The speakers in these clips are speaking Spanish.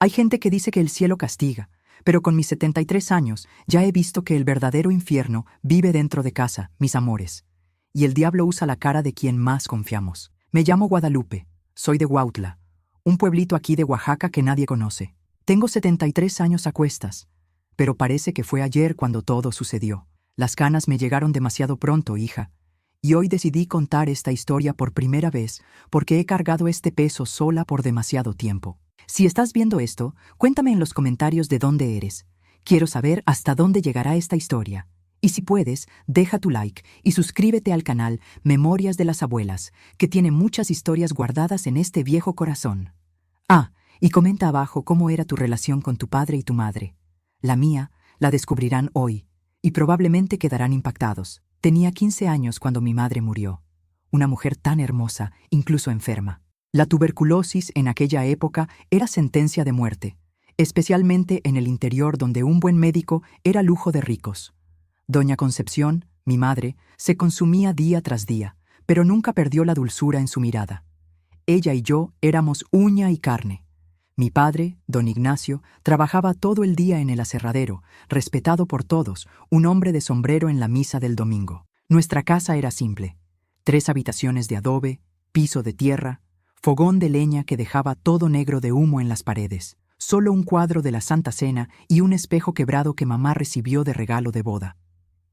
Hay gente que dice que el cielo castiga, pero con mis 73 años ya he visto que el verdadero infierno vive dentro de casa, mis amores. Y el diablo usa la cara de quien más confiamos. Me llamo Guadalupe, soy de Huautla, un pueblito aquí de Oaxaca que nadie conoce. Tengo 73 años a cuestas, pero parece que fue ayer cuando todo sucedió. Las canas me llegaron demasiado pronto, hija, y hoy decidí contar esta historia por primera vez porque he cargado este peso sola por demasiado tiempo. Si estás viendo esto, cuéntame en los comentarios de dónde eres. Quiero saber hasta dónde llegará esta historia. Y si puedes, deja tu like y suscríbete al canal Memorias de las Abuelas, que tiene muchas historias guardadas en este viejo corazón. Ah, y comenta abajo cómo era tu relación con tu padre y tu madre. La mía la descubrirán hoy, y probablemente quedarán impactados. Tenía 15 años cuando mi madre murió. Una mujer tan hermosa, incluso enferma. La tuberculosis en aquella época era sentencia de muerte, especialmente en el interior donde un buen médico era lujo de ricos. Doña Concepción, mi madre, se consumía día tras día, pero nunca perdió la dulzura en su mirada. Ella y yo éramos uña y carne. Mi padre, don Ignacio, trabajaba todo el día en el aserradero, respetado por todos, un hombre de sombrero en la misa del domingo. Nuestra casa era simple: 3 habitaciones de adobe, piso de tierra, fogón de leña que dejaba todo negro de humo en las paredes, solo un cuadro de la Santa Cena y un espejo quebrado que mamá recibió de regalo de boda.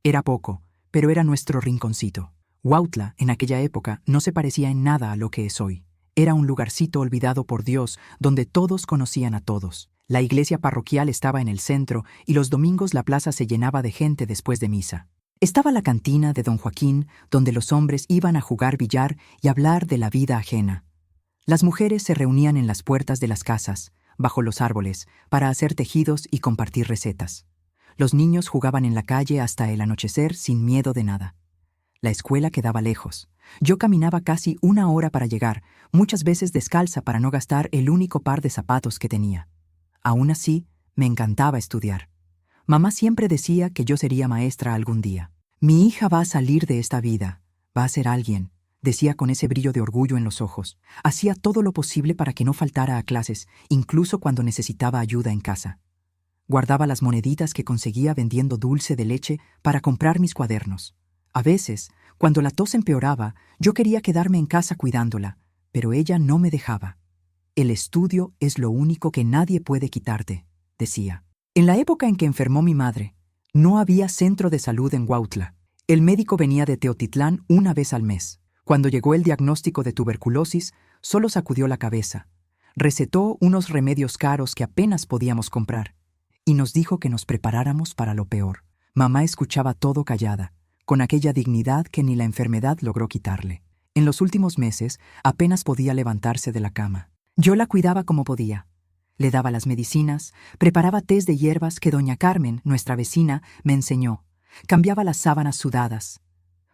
Era poco, pero era nuestro rinconcito. Huautla, en aquella época, no se parecía en nada a lo que es hoy. Era un lugarcito olvidado por Dios, donde todos conocían a todos. La iglesia parroquial estaba en el centro y los domingos la plaza se llenaba de gente después de misa. Estaba la cantina de don Joaquín, donde los hombres iban a jugar billar y hablar de la vida ajena. Las mujeres se reunían en las puertas de las casas, bajo los árboles, para hacer tejidos y compartir recetas. Los niños jugaban en la calle hasta el anochecer sin miedo de nada. La escuela quedaba lejos. Yo caminaba casi 1 hora para llegar, muchas veces descalza para no gastar el único par de zapatos que tenía. Aún así, me encantaba estudiar. Mamá siempre decía que yo sería maestra algún día. Mi hija va a salir de esta vida, va a ser alguien, decía con ese brillo de orgullo en los ojos. Hacía todo lo posible para que no faltara a clases, incluso cuando necesitaba ayuda en casa. Guardaba las moneditas que conseguía vendiendo dulce de leche para comprar mis cuadernos. A veces, cuando la tos empeoraba, yo quería quedarme en casa cuidándola, pero ella no me dejaba. El estudio es lo único que nadie puede quitarte, decía. En la época en que enfermó mi madre, no había centro de salud en Huautla. El médico venía de Teotitlán 1 vez al mes. Cuando llegó el diagnóstico de tuberculosis, solo sacudió la cabeza. Recetó unos remedios caros que apenas podíamos comprar y nos dijo que nos preparáramos para lo peor. Mamá escuchaba todo callada, con aquella dignidad que ni la enfermedad logró quitarle. En los últimos meses apenas podía levantarse de la cama. Yo la cuidaba como podía. Le daba las medicinas, preparaba tés de hierbas que doña Carmen, nuestra vecina, me enseñó. Cambiaba las sábanas sudadas.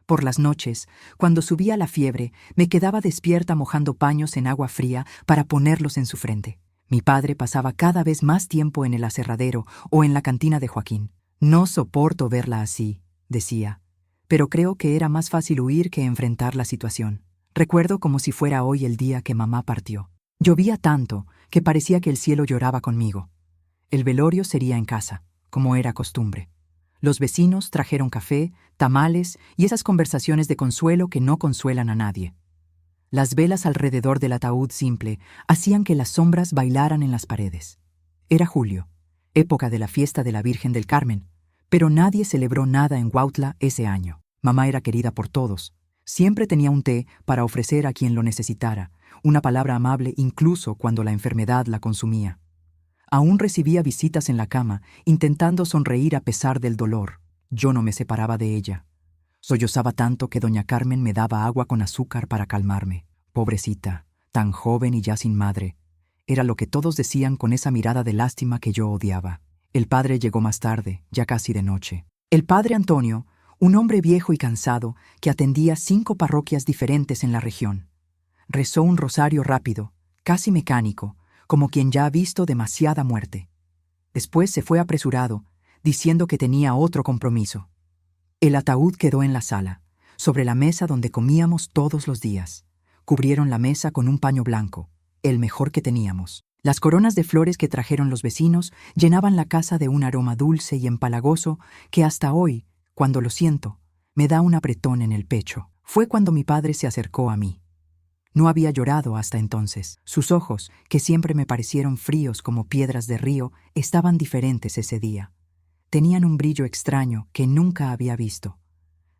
Por las noches, cuando subía la fiebre, me quedaba despierta mojando paños en agua fría para ponerlos en su frente. Mi padre pasaba cada vez más tiempo en el aserradero o en la cantina de Joaquín. No soporto verla así, decía, pero creo que era más fácil huir que enfrentar la situación. Recuerdo como si fuera hoy el día que mamá partió. Llovía tanto que parecía que el cielo lloraba conmigo. El velorio sería en casa, como era costumbre. Los vecinos trajeron café, tamales y esas conversaciones de consuelo que no consuelan a nadie. Las velas alrededor del ataúd simple hacían que las sombras bailaran en las paredes. Era julio, época de la fiesta de la Virgen del Carmen, pero nadie celebró nada en Huautla ese año. Mamá era querida por todos. Siempre tenía un té para ofrecer a quien lo necesitara, una palabra amable incluso cuando la enfermedad la consumía. Aún recibía visitas en la cama, intentando sonreír a pesar del dolor. Yo no me separaba de ella. Sollozaba tanto que doña Carmen me daba agua con azúcar para calmarme. Pobrecita, tan joven y ya sin madre. Era lo que todos decían con esa mirada de lástima que yo odiaba. El padre llegó más tarde, ya casi de noche. El padre Antonio, un hombre viejo y cansado que atendía 5 parroquias diferentes en la región. Rezó un rosario rápido, casi mecánico, como quien ya ha visto demasiada muerte. Después se fue apresurado, diciendo que tenía otro compromiso. El ataúd quedó en la sala, sobre la mesa donde comíamos todos los días. Cubrieron la mesa con un paño blanco, el mejor que teníamos. Las coronas de flores que trajeron los vecinos llenaban la casa de un aroma dulce y empalagoso que hasta hoy, cuando lo siento, me da un apretón en el pecho. Fue cuando mi padre se acercó a mí. No había llorado hasta entonces. Sus ojos, que siempre me parecieron fríos como piedras de río, estaban diferentes ese día. Tenían un brillo extraño que nunca había visto.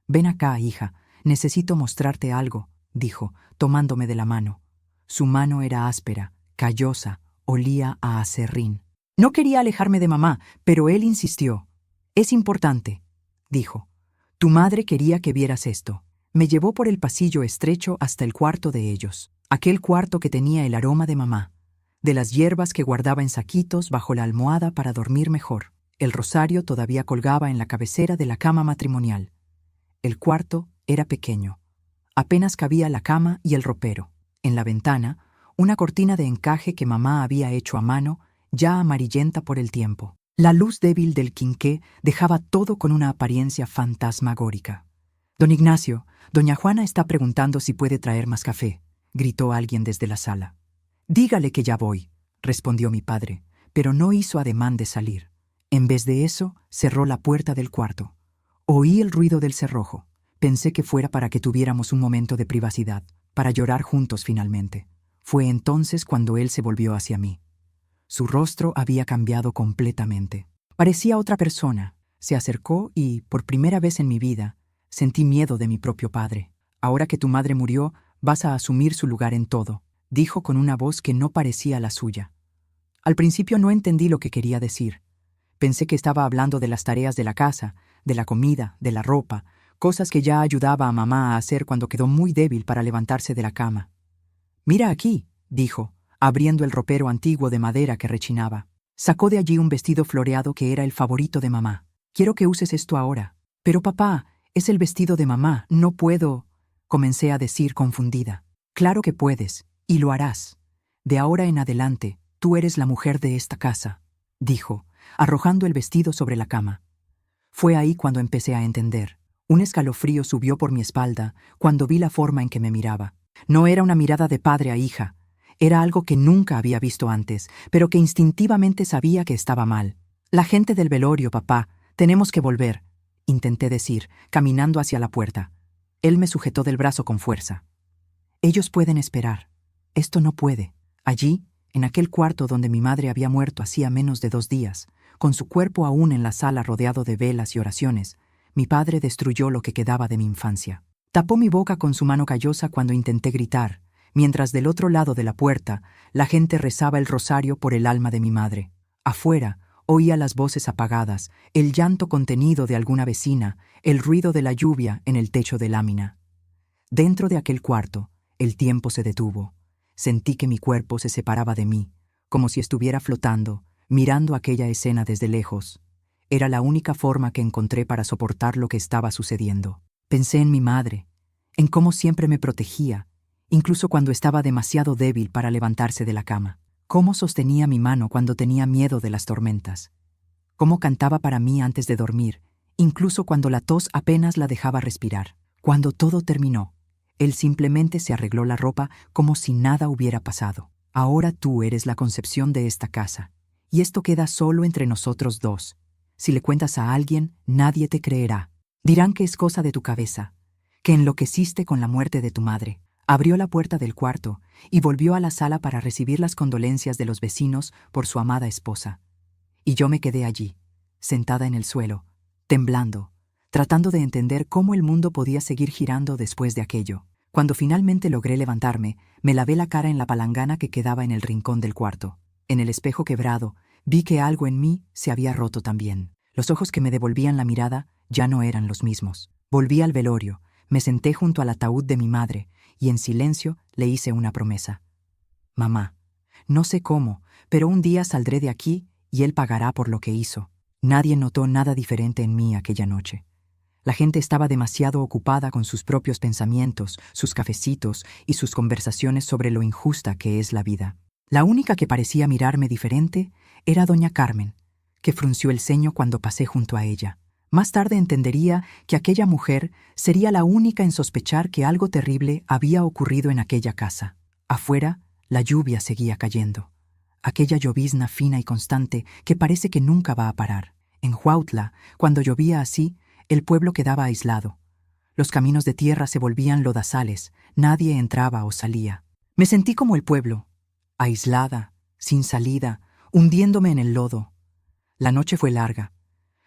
«Ven acá, hija, necesito mostrarte algo», dijo, tomándome de la mano. Su mano era áspera, callosa, olía a aserrín. No quería alejarme de mamá, pero él insistió. «Es importante», dijo. «Tu madre quería que vieras esto». Me llevó por el pasillo estrecho hasta el cuarto de ellos, aquel cuarto que tenía el aroma de mamá, de las hierbas que guardaba en saquitos bajo la almohada para dormir mejor. El rosario todavía colgaba en la cabecera de la cama matrimonial. El cuarto era pequeño. Apenas cabía la cama y el ropero. En la ventana, una cortina de encaje que mamá había hecho a mano, ya amarillenta por el tiempo. La luz débil del quinqué dejaba todo con una apariencia fantasmagórica. «Don Ignacio, doña Juana está preguntando si puede traer más café», gritó alguien desde la sala. «Dígale que ya voy», respondió mi padre, pero no hizo ademán de salir. En vez de eso, cerró la puerta del cuarto. Oí el ruido del cerrojo. Pensé que fuera para que tuviéramos un momento de privacidad, para llorar juntos finalmente. Fue entonces cuando él se volvió hacia mí. Su rostro había cambiado completamente. Parecía otra persona. Se acercó y, por primera vez en mi vida, sentí miedo de mi propio padre. «Ahora que tu madre murió, vas a asumir su lugar en todo», dijo con una voz que no parecía la suya. Al principio no entendí lo que quería decir. Pensé que estaba hablando de las tareas de la casa, de la comida, de la ropa, cosas que ya ayudaba a mamá a hacer cuando quedó muy débil para levantarse de la cama. «Mira aquí», dijo, abriendo el ropero antiguo de madera que rechinaba. Sacó de allí un vestido floreado que era el favorito de mamá. «Quiero que uses esto ahora». «Pero papá, es el vestido de mamá, no puedo», comencé a decir confundida. «Claro que puedes, y lo harás. De ahora en adelante, tú eres la mujer de esta casa», dijo, arrojando el vestido sobre la cama. Fue ahí cuando empecé a entender. Un escalofrío subió por mi espalda cuando vi la forma en que me miraba. No era una mirada de padre a hija. Era algo que nunca había visto antes, pero que instintivamente sabía que estaba mal. «La gente del velorio, papá, tenemos que volver», intenté decir, caminando hacia la puerta. Él me sujetó del brazo con fuerza. «Ellos pueden esperar. Esto no puede». Allí, en aquel cuarto donde mi madre había muerto hacía menos de 2 días, con su cuerpo aún en la sala rodeado de velas y oraciones, mi padre destruyó lo que quedaba de mi infancia. Tapó mi boca con su mano callosa cuando intenté gritar, mientras del otro lado de la puerta la gente rezaba el rosario por el alma de mi madre. Afuera, oía las voces apagadas, el llanto contenido de alguna vecina, el ruido de la lluvia en el techo de lámina. Dentro de aquel cuarto, el tiempo se detuvo. Sentí que mi cuerpo se separaba de mí, como si estuviera flotando, mirando aquella escena desde lejos. Era la única forma que encontré para soportar lo que estaba sucediendo. Pensé en mi madre, en cómo siempre me protegía, incluso cuando estaba demasiado débil para levantarse de la cama. Cómo sostenía mi mano cuando tenía miedo de las tormentas. Cómo cantaba para mí antes de dormir, incluso cuando la tos apenas la dejaba respirar. Cuando todo terminó, él simplemente se arregló la ropa como si nada hubiera pasado. «Ahora tú eres la concepción de esta casa, y esto queda solo entre nosotros dos. Si le cuentas a alguien, nadie te creerá. Dirán que es cosa de tu cabeza, que enloqueciste con la muerte de tu madre». Abrió la puerta del cuarto y volvió a la sala para recibir las condolencias de los vecinos por su amada esposa. Y yo me quedé allí, sentada en el suelo, temblando, tratando de entender cómo el mundo podía seguir girando después de aquello. Cuando finalmente logré levantarme, me lavé la cara en la palangana que quedaba en el rincón del cuarto. En el espejo quebrado, vi que algo en mí se había roto también. Los ojos que me devolvían la mirada ya no eran los mismos. Volví al velorio, me senté junto al ataúd de mi madre, y en silencio le hice una promesa. «Mamá, no sé cómo, pero un día saldré de aquí y él pagará por lo que hizo». Nadie notó nada diferente en mí aquella noche. La gente estaba demasiado ocupada con sus propios pensamientos, sus cafecitos y sus conversaciones sobre lo injusta que es la vida. La única que parecía mirarme diferente era doña Carmen, que frunció el ceño cuando pasé junto a ella. Más tarde entendería que aquella mujer sería la única en sospechar que algo terrible había ocurrido en aquella casa. Afuera, la lluvia seguía cayendo. aquella llovizna fina y constante que parece que nunca va a parar. En Huautla, cuando llovía así, el pueblo quedaba aislado. Los caminos de tierra se volvían lodazales, nadie entraba o salía. Me sentí como el pueblo, aislada, sin salida, hundiéndome en el lodo. La noche fue larga.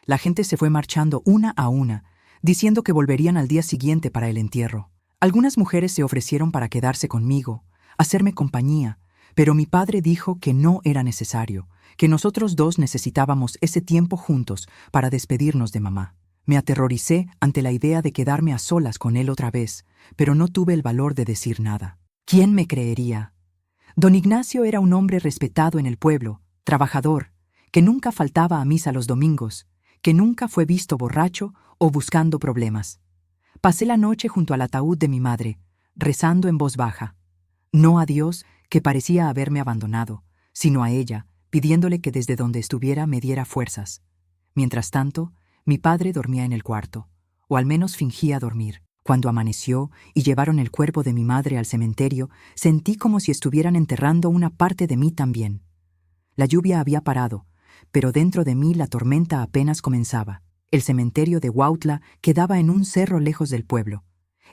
La gente se fue marchando una a una, diciendo que volverían al día siguiente para el entierro. Algunas mujeres se ofrecieron para quedarse conmigo, hacerme compañía, pero mi padre dijo que no era necesario, que nosotros dos necesitábamos ese tiempo juntos para despedirnos de mamá. Me aterroricé ante la idea de quedarme a solas con él otra vez, pero no tuve el valor de decir nada. ¿Quién me creería? Don Ignacio era un hombre respetado en el pueblo, trabajador, que nunca faltaba a misa los domingos, que nunca fue visto borracho o buscando problemas. Pasé la noche junto al ataúd de mi madre, rezando en voz baja. No a Dios, que parecía haberme abandonado, sino a ella, pidiéndole que desde donde estuviera me diera fuerzas. Mientras tanto, mi padre dormía en el cuarto, o al menos fingía dormir. Cuando amaneció y llevaron el cuerpo de mi madre al cementerio, sentí como si estuvieran enterrando una parte de mí también. La lluvia había parado, pero dentro de mí la tormenta apenas comenzaba. El cementerio de Huautla quedaba en un cerro lejos del pueblo.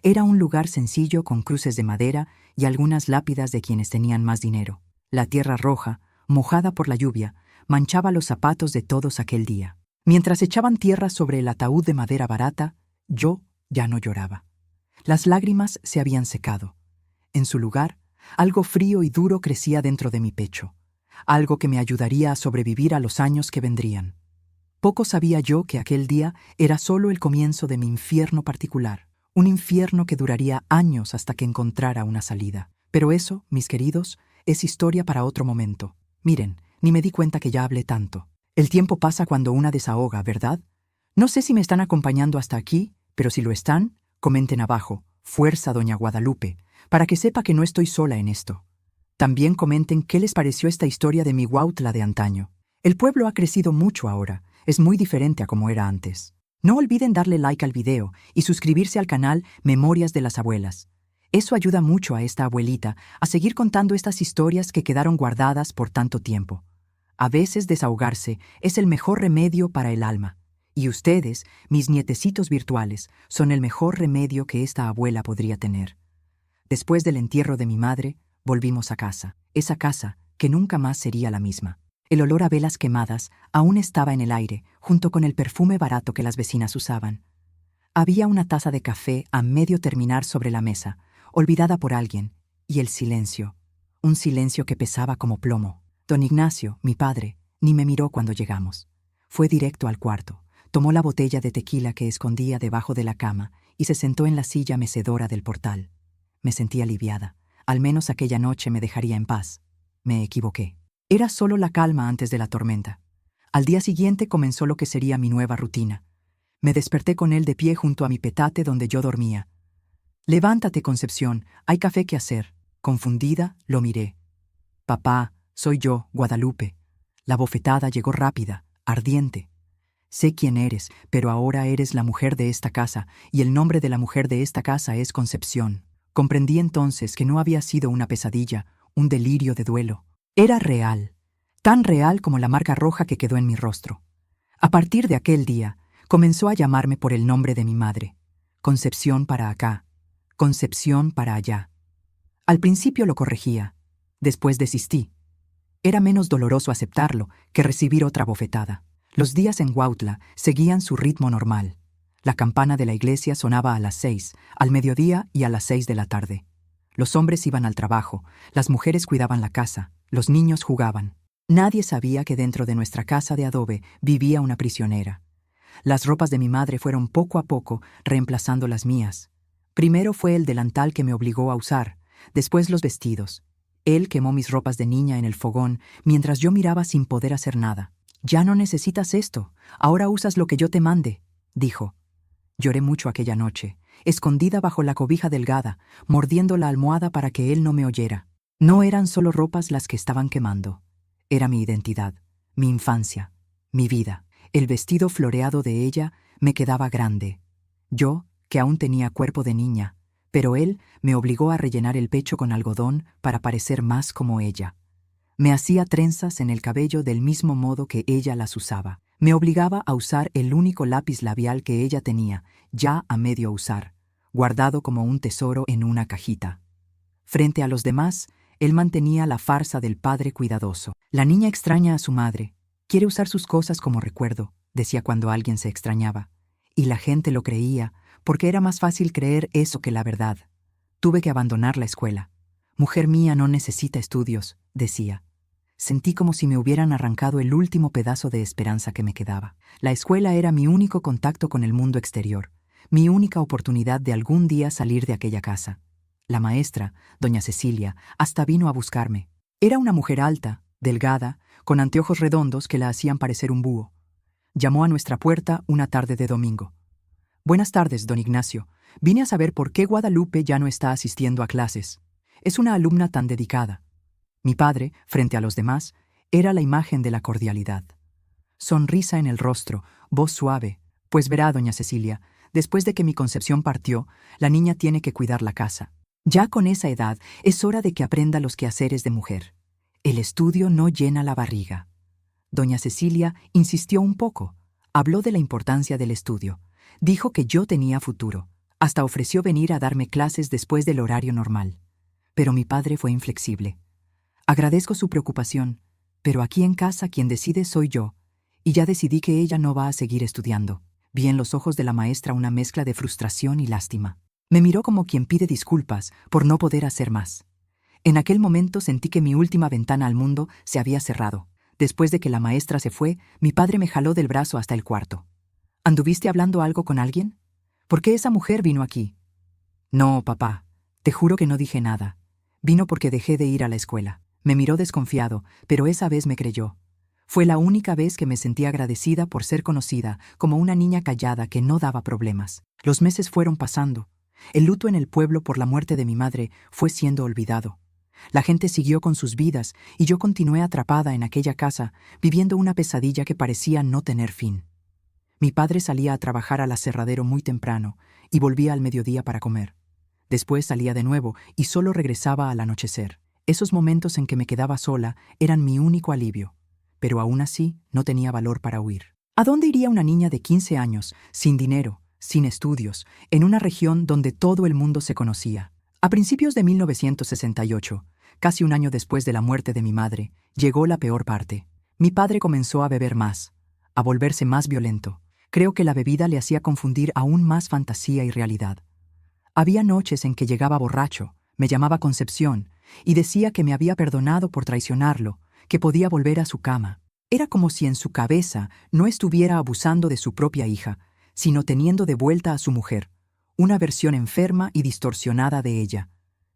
Era un lugar sencillo con cruces de madera y algunas lápidas de quienes tenían más dinero. La tierra roja, mojada por la lluvia, manchaba los zapatos de todos aquel día. Mientras echaban tierra sobre el ataúd de madera barata, yo ya no lloraba. Las lágrimas se habían secado. En su lugar, algo frío y duro crecía dentro de mi pecho, algo que me ayudaría a sobrevivir a los años que vendrían. Poco sabía yo que aquel día era solo el comienzo de mi infierno particular, un infierno que duraría años hasta que encontrara una salida. Pero eso, mis queridos, es historia para otro momento. Miren, ni me di cuenta que ya hablé tanto. El tiempo pasa cuando una desahoga, ¿verdad? No sé si me están acompañando hasta aquí, pero si lo están, comenten abajo, fuerza doña Guadalupe, para que sepa que no estoy sola en esto. También comenten qué les pareció esta historia de mi Huautla de antaño. El pueblo ha crecido mucho ahora, es muy diferente a como era antes. No olviden darle like al video y suscribirse al canal Memorias de las Abuelas. Eso ayuda mucho a esta abuelita a seguir contando estas historias que quedaron guardadas por tanto tiempo. A veces desahogarse es el mejor remedio para el alma. Y ustedes, mis nietecitos virtuales, son el mejor remedio que esta abuela podría tener. Después del entierro de mi madre, volvimos a casa. Esa casa que nunca más sería la misma. El olor a velas quemadas aún estaba en el aire, junto con el perfume barato que las vecinas usaban. Había una taza de café a medio terminar sobre la mesa, olvidada por alguien, y el silencio. Un silencio que pesaba como plomo. Don Ignacio, mi padre, ni me miró cuando llegamos. Fue directo al cuarto. Tomó la botella de tequila que escondía debajo de la cama y se sentó en la silla mecedora del portal. Me sentí aliviada. Al menos aquella noche me dejaría en paz. Me equivoqué. Era solo la calma antes de la tormenta. Al día siguiente comenzó lo que sería mi nueva rutina. Me desperté con él de pie junto a mi petate donde yo dormía. «Levántate, Concepción, hay café que hacer». Confundida, lo miré. «Papá, soy yo, Guadalupe». La bofetada llegó rápida, ardiente. «Sé quién eres, pero ahora eres la mujer de esta casa, y el nombre de la mujer de esta casa es Concepción». Comprendí entonces que no había sido una pesadilla, un delirio de duelo. Era real, tan real como la marca roja que quedó en mi rostro. A partir de aquel día, comenzó a llamarme por el nombre de mi madre. Concepción para acá, Concepción para allá. Al principio lo corregía, después desistí. Era menos doloroso aceptarlo que recibir otra bofetada. Los días en Huautla seguían su ritmo normal. La campana de la iglesia sonaba a las 6, al mediodía y a las 6 de la tarde. Los hombres iban al trabajo, las mujeres cuidaban la casa, los niños jugaban. Nadie sabía que dentro de nuestra casa de adobe vivía una prisionera. Las ropas de mi madre fueron poco a poco reemplazando las mías. Primero fue el delantal que me obligó a usar, después los vestidos. Él quemó mis ropas de niña en el fogón mientras yo miraba sin poder hacer nada. «Ya no necesitas esto, ahora usas lo que yo te mande», dijo. Lloré mucho aquella noche, escondida bajo la cobija delgada, mordiendo la almohada para que él no me oyera. No eran solo ropas las que estaban quemando. Era mi identidad, mi infancia, mi vida. El vestido floreado de ella me quedaba grande. Yo, que aún tenía cuerpo de niña, pero él me obligó a rellenar el pecho con algodón para parecer más como ella. Me hacía trenzas en el cabello del mismo modo que ella las usaba. Me obligaba a usar el único lápiz labial que ella tenía, ya a medio usar, guardado como un tesoro en una cajita. Frente a los demás, él mantenía la farsa del padre cuidadoso. La niña extraña a su madre. Quiere usar sus cosas como recuerdo, decía cuando alguien se extrañaba. Y la gente lo creía, porque era más fácil creer eso que la verdad. Tuve que abandonar la escuela. Mujer mía no necesita estudios, decía. Sentí como si me hubieran arrancado el último pedazo de esperanza que me quedaba. La escuela era mi único contacto con el mundo exterior, mi única oportunidad de algún día salir de aquella casa. La maestra, doña Cecilia, hasta vino a buscarme. Era una mujer alta, delgada, con anteojos redondos que la hacían parecer un búho. Llamó a nuestra puerta una tarde de domingo. «Buenas tardes, don Ignacio. Vine a saber por qué Guadalupe ya no está asistiendo a clases. Es una alumna tan dedicada». Mi padre, frente a los demás, era la imagen de la cordialidad. Sonrisa en el rostro, voz suave. «Pues verá, doña Cecilia, después de que mi Concepción partió, la niña tiene que cuidar la casa. Ya con esa edad es hora de que aprenda los quehaceres de mujer. El estudio no llena la barriga». Doña Cecilia insistió un poco. Habló de la importancia del estudio. Dijo que yo tenía futuro. Hasta ofreció venir a darme clases después del horario normal. Pero mi padre fue inflexible. «Agradezco su preocupación, pero aquí en casa quien decide soy yo, y ya decidí que ella no va a seguir estudiando». Vi en los ojos de la maestra una mezcla de frustración y lástima. Me miró como quien pide disculpas por no poder hacer más. En aquel momento sentí que mi última ventana al mundo se había cerrado. Después de que la maestra se fue, mi padre me jaló del brazo hasta el cuarto. «¿Anduviste hablando algo con alguien? ¿Por qué esa mujer vino aquí?» «No, papá, te juro que no dije nada. Vino porque dejé de ir a la escuela». Me miró desconfiado, pero esa vez me creyó. Fue la única vez que me sentí agradecida por ser conocida como una niña callada que no daba problemas. Los meses fueron pasando. El luto en el pueblo por la muerte de mi madre fue siendo olvidado. La gente siguió con sus vidas y yo continué atrapada en aquella casa, viviendo una pesadilla que parecía no tener fin. Mi padre salía a trabajar al aserradero muy temprano y volvía al mediodía para comer. Después salía de nuevo y solo regresaba al anochecer. Esos momentos en que me quedaba sola eran mi único alivio, pero aún así no tenía valor para huir. ¿A dónde iría una niña de 15 años, sin dinero, sin estudios, en una región donde todo el mundo se conocía? A principios de 1968, casi un año después de la muerte de mi madre, llegó la peor parte. Mi padre comenzó a beber más, a volverse más violento. Creo que la bebida le hacía confundir aún más fantasía y realidad. Había noches en que llegaba borracho, me llamaba Concepción, y decía que me había perdonado por traicionarlo, que podía volver a su cama. Era como si en su cabeza no estuviera abusando de su propia hija, sino teniendo de vuelta a su mujer, una versión enferma y distorsionada de ella.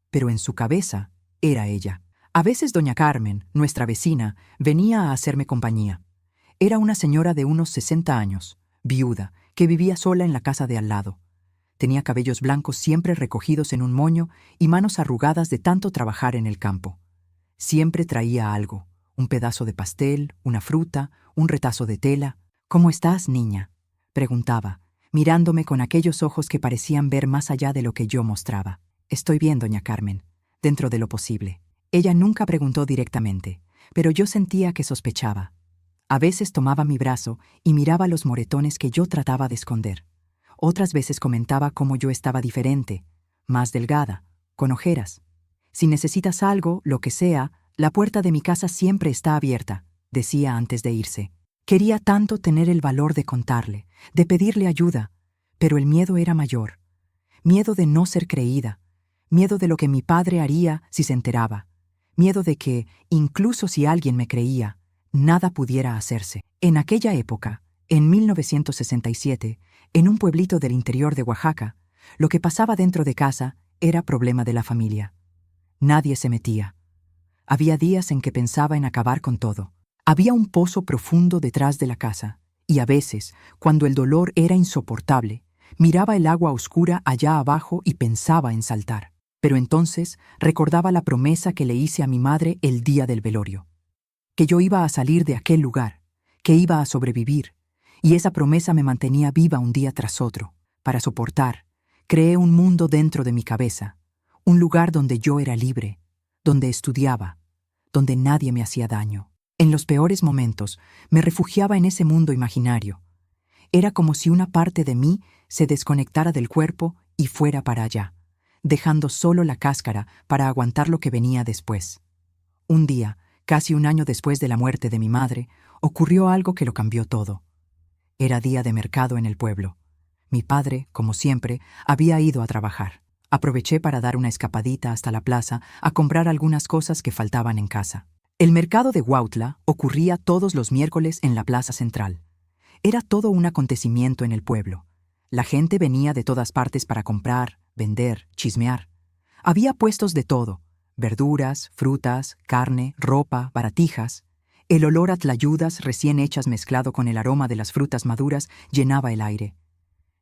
Pero en su cabeza era ella. A veces doña Carmen, nuestra vecina, venía a hacerme compañía. Era una señora de unos 60 años, viuda, que vivía sola en la casa de al lado. Tenía cabellos blancos siempre recogidos en un moño y manos arrugadas de tanto trabajar en el campo. Siempre traía algo, un pedazo de pastel, una fruta, un retazo de tela. «¿Cómo estás, niña?», preguntaba, mirándome con aquellos ojos que parecían ver más allá de lo que yo mostraba. «Estoy bien, doña Carmen, dentro de lo posible». Ella nunca preguntó directamente, pero yo sentía que sospechaba. A veces tomaba mi brazo y miraba los moretones que yo trataba de esconder. Otras veces comentaba cómo yo estaba diferente, más delgada, con ojeras. «Si necesitas algo, lo que sea, la puerta de mi casa siempre está abierta», decía antes de irse. Quería tanto tener el valor de contarle, de pedirle ayuda, pero el miedo era mayor. Miedo de no ser creída, miedo de lo que mi padre haría si se enteraba, miedo de que, incluso si alguien me creía, nada pudiera hacerse. En aquella época, en 1967, en un pueblito del interior de Oaxaca, lo que pasaba dentro de casa era problema de la familia. Nadie se metía. Había días en que pensaba en acabar con todo. Había un pozo profundo detrás de la casa, y a veces, cuando el dolor era insoportable, miraba el agua oscura allá abajo y pensaba en saltar. Pero entonces recordaba la promesa que le hice a mi madre el día del velorio. Que yo iba a salir de aquel lugar, que iba a sobrevivir, y esa promesa me mantenía viva un día tras otro. Para soportar, creé un mundo dentro de mi cabeza, un lugar donde yo era libre, donde estudiaba, donde nadie me hacía daño. En los peores momentos, me refugiaba en ese mundo imaginario. Era como si una parte de mí se desconectara del cuerpo y fuera para allá, dejando solo la cáscara para aguantar lo que venía después. Un día, casi un año después de la muerte de mi madre, ocurrió algo que lo cambió todo. Era día de mercado en el pueblo. Mi padre, como siempre, había ido a trabajar. Aproveché para dar una escapadita hasta la plaza a comprar algunas cosas que faltaban en casa. El mercado de Huautla ocurría todos los miércoles en la plaza central. Era todo un acontecimiento en el pueblo. La gente venía de todas partes para comprar, vender, chismear. Había puestos de todo: verduras, frutas, carne, ropa, baratijas. El olor a tlayudas recién hechas mezclado con el aroma de las frutas maduras llenaba el aire.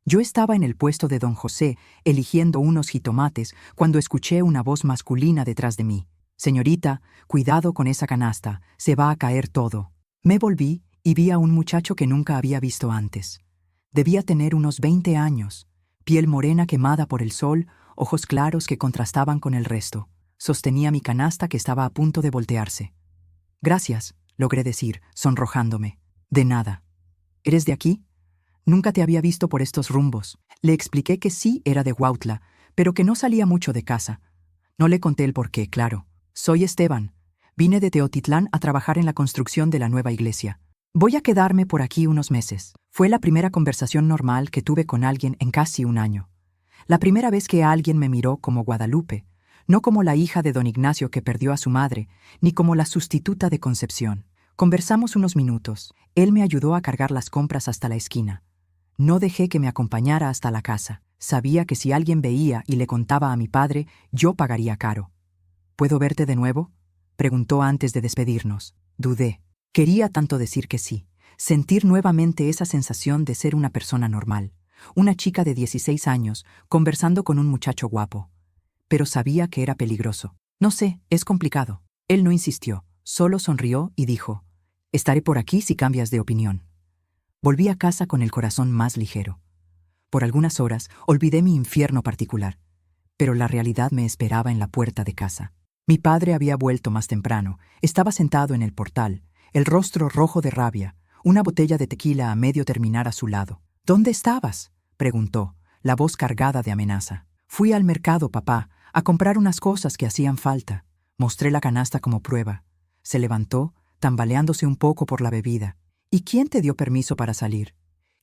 Yo estaba en el puesto de don José, eligiendo unos jitomates, cuando escuché una voz masculina detrás de mí. «Señorita, cuidado con esa canasta, se va a caer todo». Me volví y vi a un muchacho que nunca había visto antes. Debía tener unos 20 años, piel morena quemada por el sol, ojos claros que contrastaban con el resto. Sostenía mi canasta que estaba a punto de voltearse. «Gracias», logré decir, sonrojándome. «De nada». «¿Eres de aquí?» «Nunca te había visto por estos rumbos». Le expliqué que sí era de Huautla, pero que no salía mucho de casa. No le conté el porqué, claro. «Soy Esteban. Vine de Teotitlán a trabajar en la construcción de la nueva iglesia. Voy a quedarme por aquí unos meses». Fue la primera conversación normal que tuve con alguien en casi un año. La primera vez que alguien me miró como Guadalupe, no como la hija de don Ignacio que perdió a su madre, ni como la sustituta de Concepción. Conversamos unos minutos. Él me ayudó a cargar las compras hasta la esquina. No dejé que me acompañara hasta la casa. Sabía que si alguien veía y le contaba a mi padre, yo pagaría caro. «¿Puedo verte de nuevo?», preguntó antes de despedirnos. Dudé. Quería tanto decir que sí, sentir nuevamente esa sensación de ser una persona normal, una chica de 16 años conversando con un muchacho guapo. Pero sabía que era peligroso. «No sé, es complicado». Él no insistió, solo sonrió y dijo: «Estaré por aquí si cambias de opinión». Volví a casa con el corazón más ligero. Por algunas horas olvidé mi infierno particular, pero la realidad me esperaba en la puerta de casa. Mi padre había vuelto más temprano, estaba sentado en el portal, el rostro rojo de rabia, una botella de tequila a medio terminar a su lado. «¿Dónde estabas?», preguntó, la voz cargada de amenaza. «Fui al mercado, papá, a comprar unas cosas que hacían falta». Mostré la canasta como prueba. Se levantó, tambaleándose un poco por la bebida. «¿Y quién te dio permiso para salir?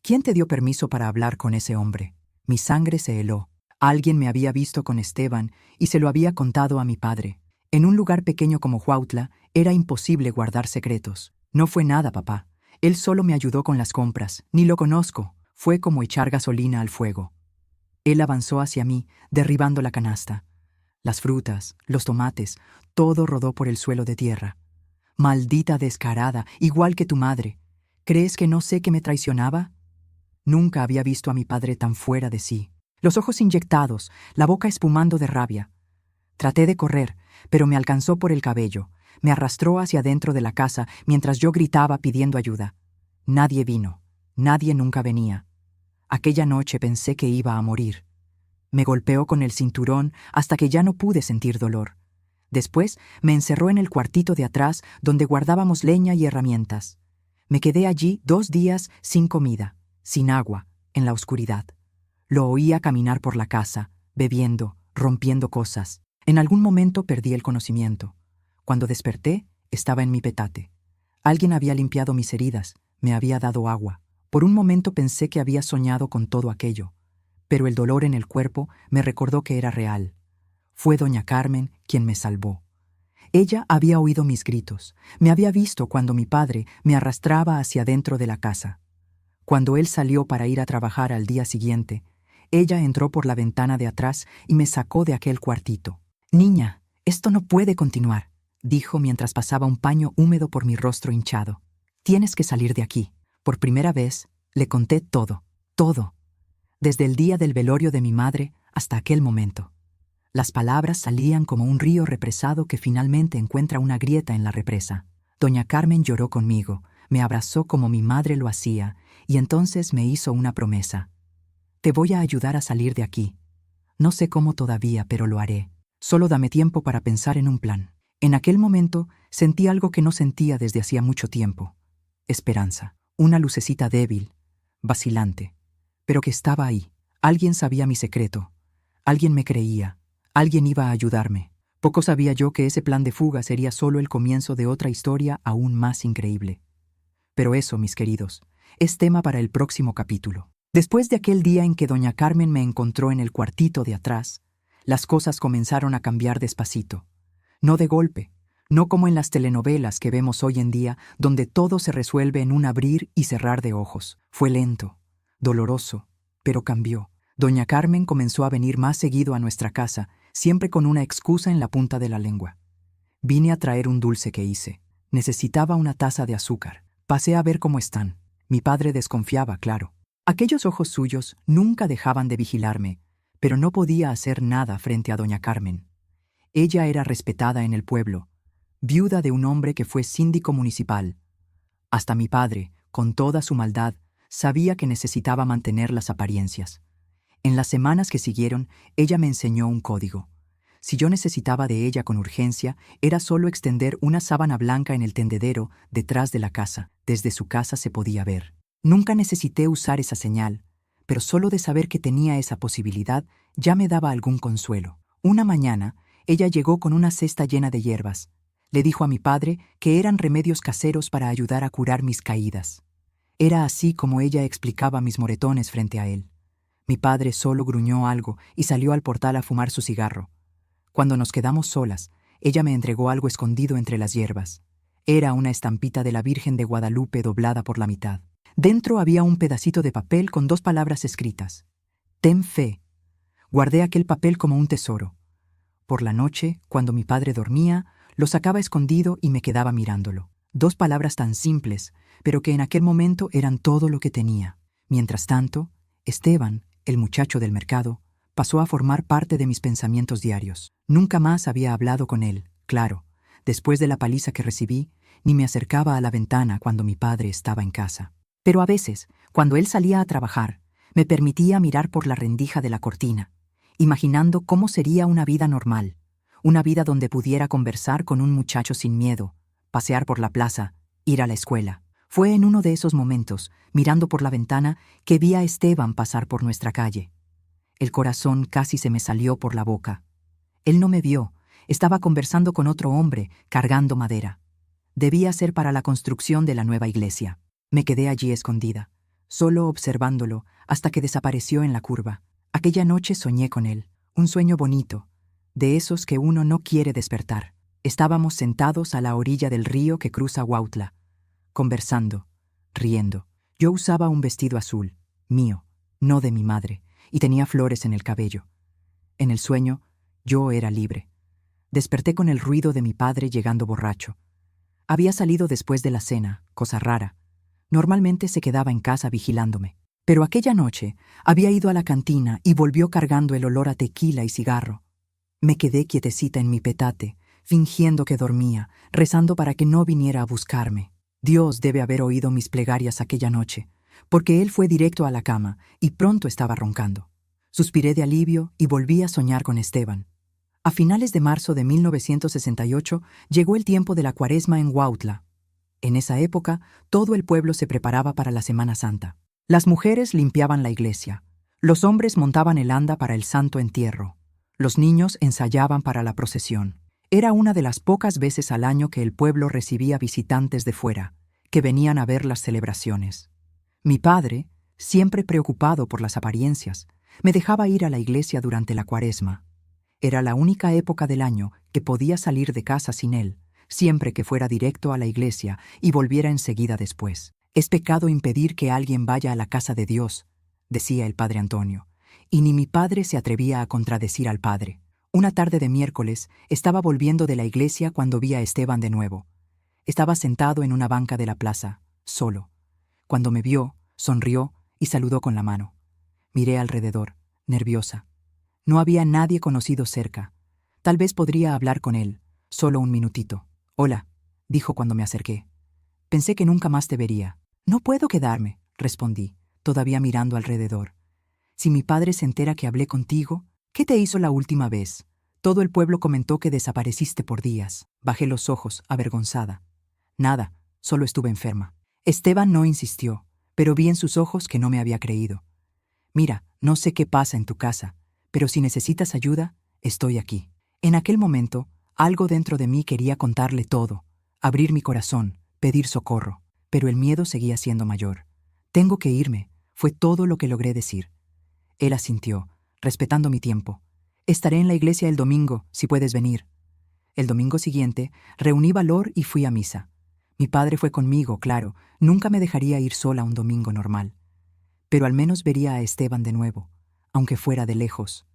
¿Quién te dio permiso para hablar con ese hombre?». Mi sangre se heló. Alguien me había visto con Esteban y se lo había contado a mi padre. En un lugar pequeño como Huautla era imposible guardar secretos. «No fue nada, papá. Él solo me ayudó con las compras. Ni lo conozco». Fue como echar gasolina al fuego. Él avanzó hacia mí, derribando la canasta. Las frutas, los tomates, todo rodó por el suelo de tierra. «Maldita descarada, igual que tu madre. ¿Crees que no sé que me traicionaba?». Nunca había visto a mi padre tan fuera de sí. Los ojos inyectados, la boca espumando de rabia. Traté de correr, pero me alcanzó por el cabello. Me arrastró hacia dentro de la casa mientras yo gritaba pidiendo ayuda. Nadie vino. Nadie nunca venía. Aquella noche pensé que iba a morir. Me golpeó con el cinturón hasta que ya no pude sentir dolor. Después me encerró en el cuartito de atrás donde guardábamos leña y herramientas. Me quedé allí 2 días sin comida, sin agua, en la oscuridad. Lo oía caminar por la casa, bebiendo, rompiendo cosas. En algún momento perdí el conocimiento. Cuando desperté, estaba en mi petate. Alguien había limpiado mis heridas, me había dado agua. Por un momento pensé que había soñado con todo aquello, pero el dolor en el cuerpo me recordó que era real. Fue doña Carmen quien me salvó. Ella había oído mis gritos, me había visto cuando mi padre me arrastraba hacia dentro de la casa. Cuando él salió para ir a trabajar al día siguiente, ella entró por la ventana de atrás y me sacó de aquel cuartito. «Niña, esto no puede continuar», dijo mientras pasaba un paño húmedo por mi rostro hinchado. «Tienes que salir de aquí». Por primera vez, le conté todo, todo, desde el día del velorio de mi madre hasta aquel momento. Las palabras salían como un río represado que finalmente encuentra una grieta en la represa. Doña Carmen lloró conmigo, me abrazó como mi madre lo hacía, y entonces me hizo una promesa. «Te voy a ayudar a salir de aquí. No sé cómo todavía, pero lo haré. Solo dame tiempo para pensar en un plan». En aquel momento Sentí algo que no sentía desde hacía mucho tiempo. Esperanza. Una lucecita débil, vacilante, pero que estaba ahí. Alguien sabía mi secreto. Alguien me creía. Alguien iba a ayudarme. Poco sabía yo que ese plan de fuga sería solo el comienzo de otra historia aún más increíble. Pero eso, mis queridos, es tema para el próximo capítulo. Después de aquel día en que doña Carmen me encontró en el cuartito de atrás, las cosas comenzaron a cambiar despacito. No de golpe, no como en las telenovelas que vemos hoy en día, donde todo se resuelve en un abrir y cerrar de ojos. Fue lento, doloroso, pero cambió. Doña Carmen comenzó a venir más seguido a nuestra casa, siempre con una excusa en la punta de la lengua. Vine a traer un dulce que hice. Necesitaba una taza de azúcar. Pasé a ver cómo están. Mi padre desconfiaba, claro. Aquellos ojos suyos nunca dejaban de vigilarme, pero no podía hacer nada frente a doña Carmen. Ella era respetada en el pueblo, viuda de un hombre que fue síndico municipal. Hasta mi padre, con toda su maldad, sabía que necesitaba mantener las apariencias. En las semanas que siguieron, ella me enseñó un código. Si yo necesitaba de ella con urgencia, era solo extender una sábana blanca en el tendedero detrás de la casa. Desde su casa se podía ver. Nunca necesité usar esa señal, pero solo de saber que tenía esa posibilidad ya me daba algún consuelo. Una mañana, ella llegó con una cesta llena de hierbas. Le dijo a mi padre que eran remedios caseros para ayudar a curar mis caídas. Era así como ella explicaba mis moretones frente a él. Mi padre solo gruñó algo y salió al portal a fumar su cigarro. Cuando nos quedamos solas, ella me entregó algo escondido entre las hierbas. Era una estampita de la Virgen de Guadalupe doblada por la mitad. Dentro había un pedacito de papel con 2 palabras escritas. Ten fe. Guardé aquel papel como un tesoro. Por la noche, cuando mi padre dormía, lo sacaba escondido y me quedaba mirándolo. 2 palabras tan simples, pero que en aquel momento eran todo lo que tenía. Mientras tanto, Esteban, el muchacho del mercado, pasó a formar parte de mis pensamientos diarios. Nunca más había hablado con él, claro. Después de la paliza que recibí, ni me acercaba a la ventana cuando mi padre estaba en casa. Pero a veces, cuando él salía a trabajar, me permitía mirar por la rendija de la cortina, imaginando cómo sería una vida normal, una vida donde pudiera conversar con un muchacho sin miedo, pasear por la plaza, ir a la escuela. Fue en uno de esos momentos, mirando por la ventana, que vi a Esteban pasar por nuestra calle. El corazón casi se me salió por la boca. Él no me vio, estaba conversando con otro hombre, cargando madera. Debía ser para la construcción de la nueva iglesia. Me quedé allí escondida, solo observándolo, hasta que desapareció en la curva. Aquella noche soñé con él, un sueño bonito, de esos que uno no quiere despertar. Estábamos sentados a la orilla del río que cruza Huautla, conversando, riendo. Yo usaba un vestido azul, mío, no de mi madre, y tenía flores en el cabello. En el sueño, yo era libre. Desperté con el ruido de mi padre llegando borracho. Había salido después de la cena, cosa rara. Normalmente se quedaba en casa vigilándome. Pero aquella noche había ido a la cantina y volvió cargando el olor a tequila y cigarro. Me quedé quietecita en mi petate, fingiendo que dormía, rezando para que no viniera a buscarme. Dios debe haber oído mis plegarias aquella noche, porque él fue directo a la cama y pronto estaba roncando. Suspiré de alivio y volví a soñar con Esteban. A finales de marzo de 1968 llegó el tiempo de la Cuaresma en Huautla. En esa época, todo el pueblo se preparaba para la Semana Santa. Las mujeres limpiaban la iglesia, los hombres montaban el anda para el santo entierro, los niños ensayaban para la procesión. Era una de las pocas veces al año que el pueblo recibía visitantes de fuera, que venían a ver las celebraciones. Mi padre, siempre preocupado por las apariencias, me dejaba ir a la iglesia durante la Cuaresma. Era la única época del año que podía salir de casa sin él, siempre que fuera directo a la iglesia y volviera enseguida después. Es pecado impedir que alguien vaya a la casa de Dios, decía el padre Antonio, y ni mi padre se atrevía a contradecir al padre. Una tarde de miércoles estaba volviendo de la iglesia cuando vi a Esteban de nuevo. Estaba sentado en una banca de la plaza, solo. Cuando me vio, sonrió y saludó con la mano. Miré alrededor, nerviosa. No había nadie conocido cerca. Tal vez podría hablar con él, solo un minutito. «Hola», dijo cuando me acerqué. «Pensé que nunca más te vería». «No puedo quedarme», respondí, todavía mirando alrededor. «Si mi padre se entera que hablé contigo, ¿qué te hizo la última vez? Todo el pueblo comentó que desapareciste por días. Bajé los ojos, avergonzada. Nada, solo estuve enferma. Esteban no insistió, pero vi en sus ojos que no me había creído. Mira, no sé qué pasa en tu casa, pero si necesitas ayuda, estoy aquí. En aquel momento, algo dentro de mí quería contarle todo, abrir mi corazón, pedir socorro, pero el miedo seguía siendo mayor. Tengo que irme, fue todo lo que logré decir. Él asintió, respetando mi tiempo. Estaré en la iglesia el domingo, si puedes venir. El domingo siguiente, reuní valor y fui a misa. Mi padre fue conmigo, claro, nunca me dejaría ir sola un domingo normal. Pero al menos vería a Esteban de nuevo, aunque fuera de lejos.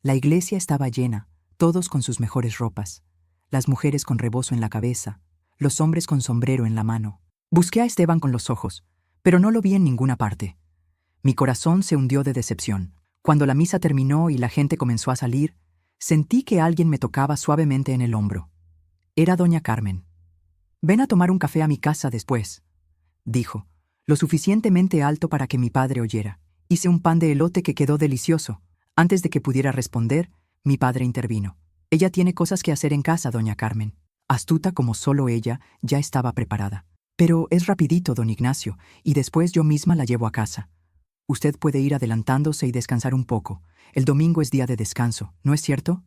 La iglesia estaba llena, todos con sus mejores ropas, las mujeres con rebozo en la cabeza, los hombres con sombrero en la mano. Busqué a Esteban con los ojos, pero no lo vi en ninguna parte. Mi corazón se hundió de decepción. Cuando la misa terminó y la gente comenzó a salir, sentí que alguien me tocaba suavemente en el hombro. Era doña Carmen. «Ven a tomar un café a mi casa después», dijo, lo suficientemente alto para que mi padre oyera. Hice un pan de elote que quedó delicioso. Antes de que pudiera responder, mi padre intervino. «Ella tiene cosas que hacer en casa, doña Carmen». Astuta como solo ella, ya estaba preparada. «Pero es rapidito, don Ignacio, y después yo misma la llevo a casa. Usted puede ir adelantándose y descansar un poco. El domingo es día de descanso, ¿no es cierto?»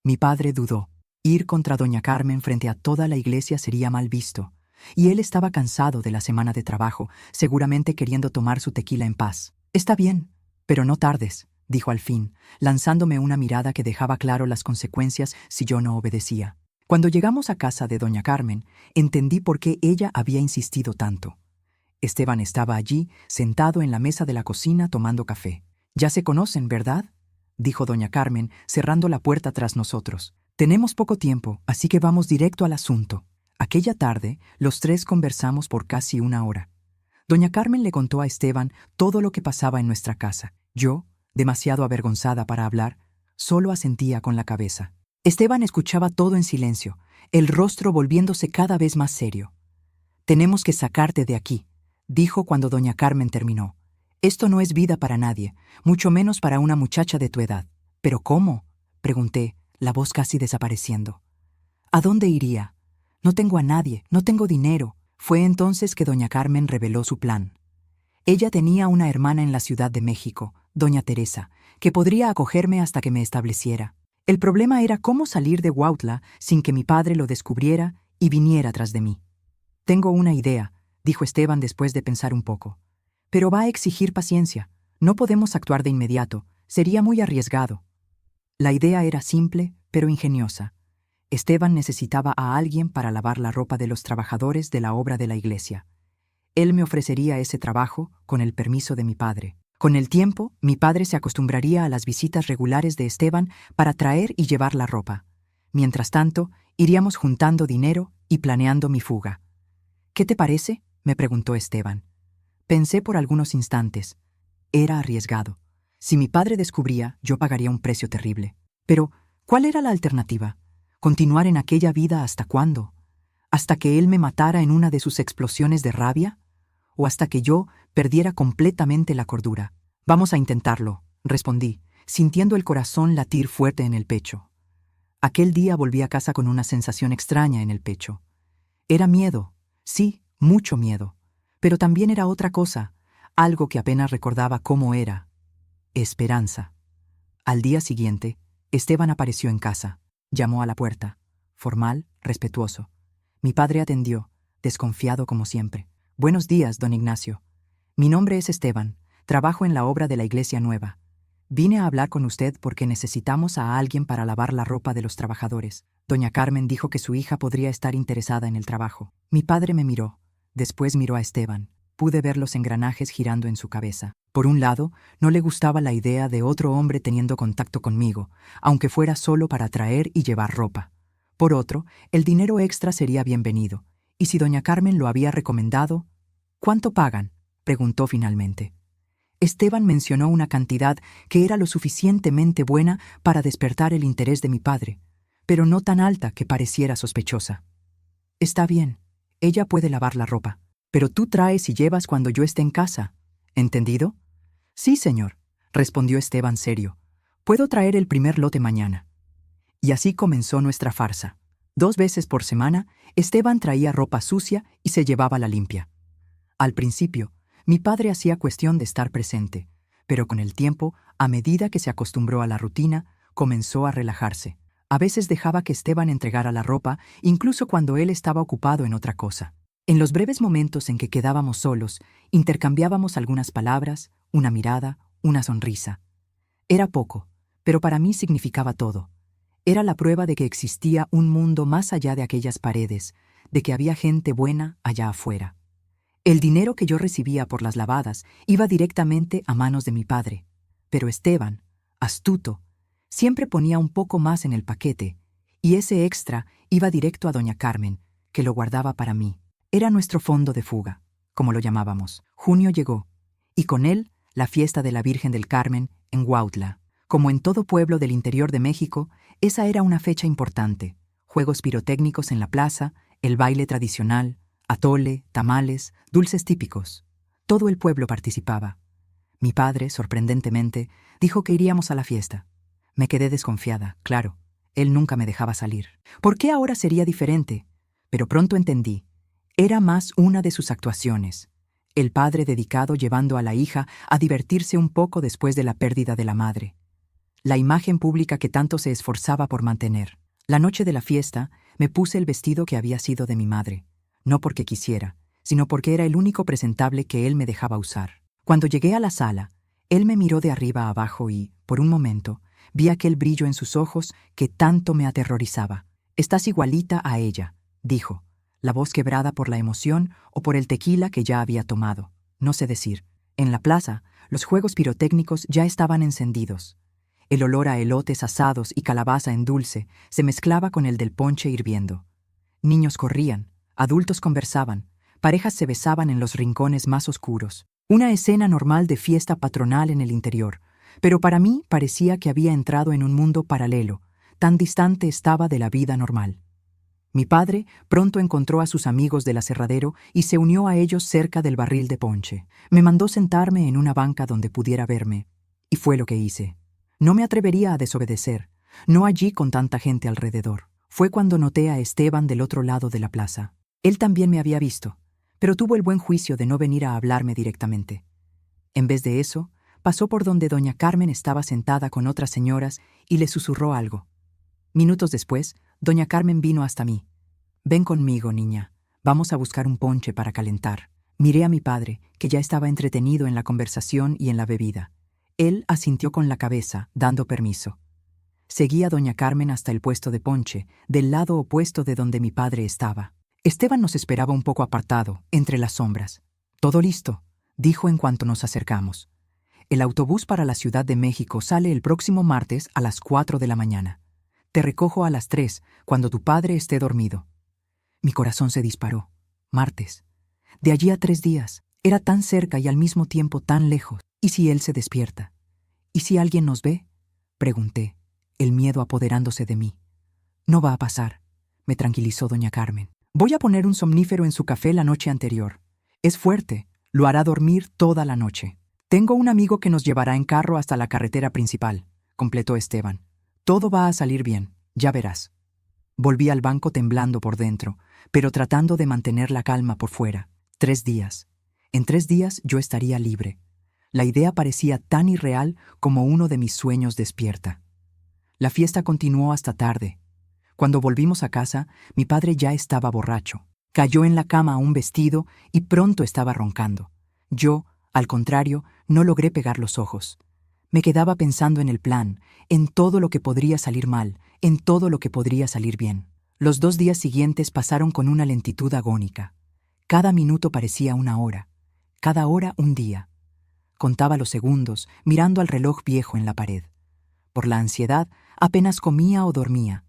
Mi padre dudó. Ir contra doña Carmen frente a toda la iglesia sería mal visto. Y él estaba cansado de la semana de trabajo, seguramente queriendo tomar su tequila en paz. «Está bien, pero no tardes», dijo al fin, lanzándome una mirada que dejaba claro las consecuencias si yo no obedecía. Cuando llegamos a casa de doña Carmen, entendí por qué ella había insistido tanto. Esteban estaba allí, sentado en la mesa de la cocina tomando café. «Ya se conocen, ¿verdad?», dijo doña Carmen, cerrando la puerta tras nosotros. «Tenemos poco tiempo, así que vamos directo al asunto». Aquella tarde, los tres conversamos por casi una hora. Doña Carmen le contó a Esteban todo lo que pasaba en nuestra casa. Yo, demasiado avergonzada para hablar, solo asentía con la cabeza. Esteban escuchaba todo en silencio, el rostro volviéndose cada vez más serio. «Tenemos que sacarte de aquí», dijo cuando doña Carmen terminó. «Esto no es vida para nadie, mucho menos para una muchacha de tu edad». «¿Pero cómo?», pregunté, la voz casi desapareciendo. «¿A dónde iría? No tengo a nadie, no tengo dinero». Fue entonces que doña Carmen reveló su plan. Ella tenía una hermana en la Ciudad de México, doña Teresa, que podría acogerme hasta que me estableciera. El problema era cómo salir de Huautla sin que mi padre lo descubriera y viniera tras de mí. «Tengo una idea», dijo Esteban después de pensar un poco. «Pero va a exigir paciencia. No podemos actuar de inmediato. Sería muy arriesgado». La idea era simple, pero ingeniosa. Esteban necesitaba a alguien para lavar la ropa de los trabajadores de la obra de la iglesia. Él me ofrecería ese trabajo con el permiso de mi padre. Con el tiempo, mi padre se acostumbraría a las visitas regulares de Esteban para traer y llevar la ropa. Mientras tanto, iríamos juntando dinero y planeando mi fuga. «¿Qué te parece?», me preguntó Esteban. Pensé por algunos instantes. Era arriesgado. Si mi padre descubría, yo pagaría un precio terrible. Pero, ¿cuál era la alternativa? ¿Continuar en aquella vida hasta cuándo? ¿Hasta que él me matara en una de sus explosiones de rabia? ¿O hasta que yo perdiera completamente la cordura? «Vamos a intentarlo», respondí, sintiendo el corazón latir fuerte en el pecho. Aquel día volví a casa con una sensación extraña en el pecho. Era miedo, sí, mucho miedo, pero también era otra cosa, algo que apenas recordaba cómo era: esperanza. Al día siguiente, Esteban apareció en casa. Llamó a la puerta, formal, respetuoso. Mi padre atendió, desconfiado como siempre. «Buenos días, don Ignacio. Mi nombre es Esteban, trabajo en la obra de la iglesia nueva. Vine a hablar con usted porque necesitamos a alguien para lavar la ropa de los trabajadores». Doña Carmen dijo que su hija podría estar interesada en el trabajo. Mi padre me miró, después miró a Esteban. Pude ver los engranajes girando en su cabeza. Por un lado, no le gustaba la idea de otro hombre teniendo contacto conmigo, aunque fuera solo para traer y llevar ropa. Por otro, el dinero extra sería bienvenido. Y si doña Carmen lo había recomendado, «¿Cuánto pagan?», preguntó finalmente. Esteban mencionó una cantidad que era lo suficientemente buena para despertar el interés de mi padre, pero no tan alta que pareciera sospechosa. «Está bien, ella puede lavar la ropa, pero tú traes y llevas cuando yo esté en casa. ¿Entendido?». «Sí, señor», respondió Esteban serio. «Puedo traer el primer lote mañana». Y así comenzó nuestra farsa. 2 veces por semana, Esteban traía ropa sucia y se llevaba la limpia. Al principio, mi padre hacía cuestión de estar presente, pero con el tiempo, a medida que se acostumbró a la rutina, comenzó a relajarse. A veces dejaba que Esteban entregara la ropa, incluso cuando él estaba ocupado en otra cosa. En los breves momentos en que quedábamos solos, intercambiábamos algunas palabras, una mirada, una sonrisa. Era poco, pero para mí significaba todo. Era la prueba de que existía un mundo más allá de aquellas paredes, de que había gente buena allá afuera. El dinero que yo recibía por las lavadas iba directamente a manos de mi padre, pero Esteban, astuto, siempre ponía un poco más en el paquete, y ese extra iba directo a doña Carmen, que lo guardaba para mí. Era nuestro fondo de fuga, como lo llamábamos. Junio llegó, y con él la fiesta de la Virgen del Carmen en Huautla. Como en todo pueblo del interior de México, esa era una fecha importante. Juegos pirotécnicos en la plaza, el baile tradicional, atole, tamales, dulces típicos. Todo el pueblo participaba. Mi padre, sorprendentemente, dijo que iríamos a la fiesta. Me quedé desconfiada, claro. Él nunca me dejaba salir. ¿Por qué ahora sería diferente? Pero pronto entendí. Era más una de sus actuaciones. El padre dedicado llevando a la hija a divertirse un poco después de la pérdida de la madre. La imagen pública que tanto se esforzaba por mantener. La noche de la fiesta, me puse el vestido que había sido de mi madre. No porque quisiera, sino porque era el único presentable que él me dejaba usar. Cuando llegué a la sala, él me miró de arriba a abajo y, por un momento, vi aquel brillo en sus ojos que tanto me aterrorizaba. «Estás igualita a ella», dijo, la voz quebrada por la emoción o por el tequila que ya había tomado. No sé decir. En la plaza, los juegos pirotécnicos ya estaban encendidos. El olor a elotes asados y calabaza en dulce se mezclaba con el del ponche hirviendo. Niños corrían, adultos conversaban, parejas se besaban en los rincones más oscuros. Una escena normal de fiesta patronal en el interior, pero para mí parecía que había entrado en un mundo paralelo, tan distante estaba de la vida normal. Mi padre pronto encontró a sus amigos del aserradero y se unió a ellos cerca del barril de ponche. Me mandó sentarme en una banca donde pudiera verme, y fue lo que hice. No me atrevería a desobedecer, no allí con tanta gente alrededor. Fue cuando noté a Esteban del otro lado de la plaza. Él también me había visto, pero tuvo el buen juicio de no venir a hablarme directamente. En vez de eso, pasó por donde doña Carmen estaba sentada con otras señoras y le susurró algo. Minutos después, doña Carmen vino hasta mí. «Ven conmigo, niña. Vamos a buscar un ponche para calentar». Miré a mi padre, que ya estaba entretenido en la conversación y en la bebida. Él asintió con la cabeza, dando permiso. Seguí a doña Carmen hasta el puesto de ponche, del lado opuesto de donde mi padre estaba. Esteban nos esperaba un poco apartado, entre las sombras. «Todo listo», dijo en cuanto nos acercamos. «El autobús para la Ciudad de México sale el próximo martes a las 4 de la mañana. Te recojo a las 3, cuando tu padre esté dormido». Mi corazón se disparó. Martes. De allí a 3 días. Era tan cerca y al mismo tiempo tan lejos. ¿Y si él se despierta? ¿Y si alguien nos ve? Pregunté, el miedo apoderándose de mí. «No va a pasar», me tranquilizó doña Carmen. «Voy a poner un somnífero en su café la noche anterior. Es fuerte, lo hará dormir toda la noche. Tengo un amigo que nos llevará en carro hasta la carretera principal», completó Esteban. «Todo va a salir bien, ya verás». Volví al banco temblando por dentro, pero tratando de mantener la calma por fuera. 3 días. En 3 días yo estaría libre. La idea parecía tan irreal como uno de mis sueños despierta. La fiesta continuó hasta tarde. Cuando volvimos a casa, mi padre ya estaba borracho. Cayó en la cama aún vestido y pronto estaba roncando. Yo, al contrario, no logré pegar los ojos. Me quedaba pensando en el plan, en todo lo que podría salir mal, en todo lo que podría salir bien. Los 2 días siguientes pasaron con una lentitud agónica. Cada minuto parecía una hora, cada hora un día. Contaba los segundos, mirando al reloj viejo en la pared. Por la ansiedad, apenas comía o dormía.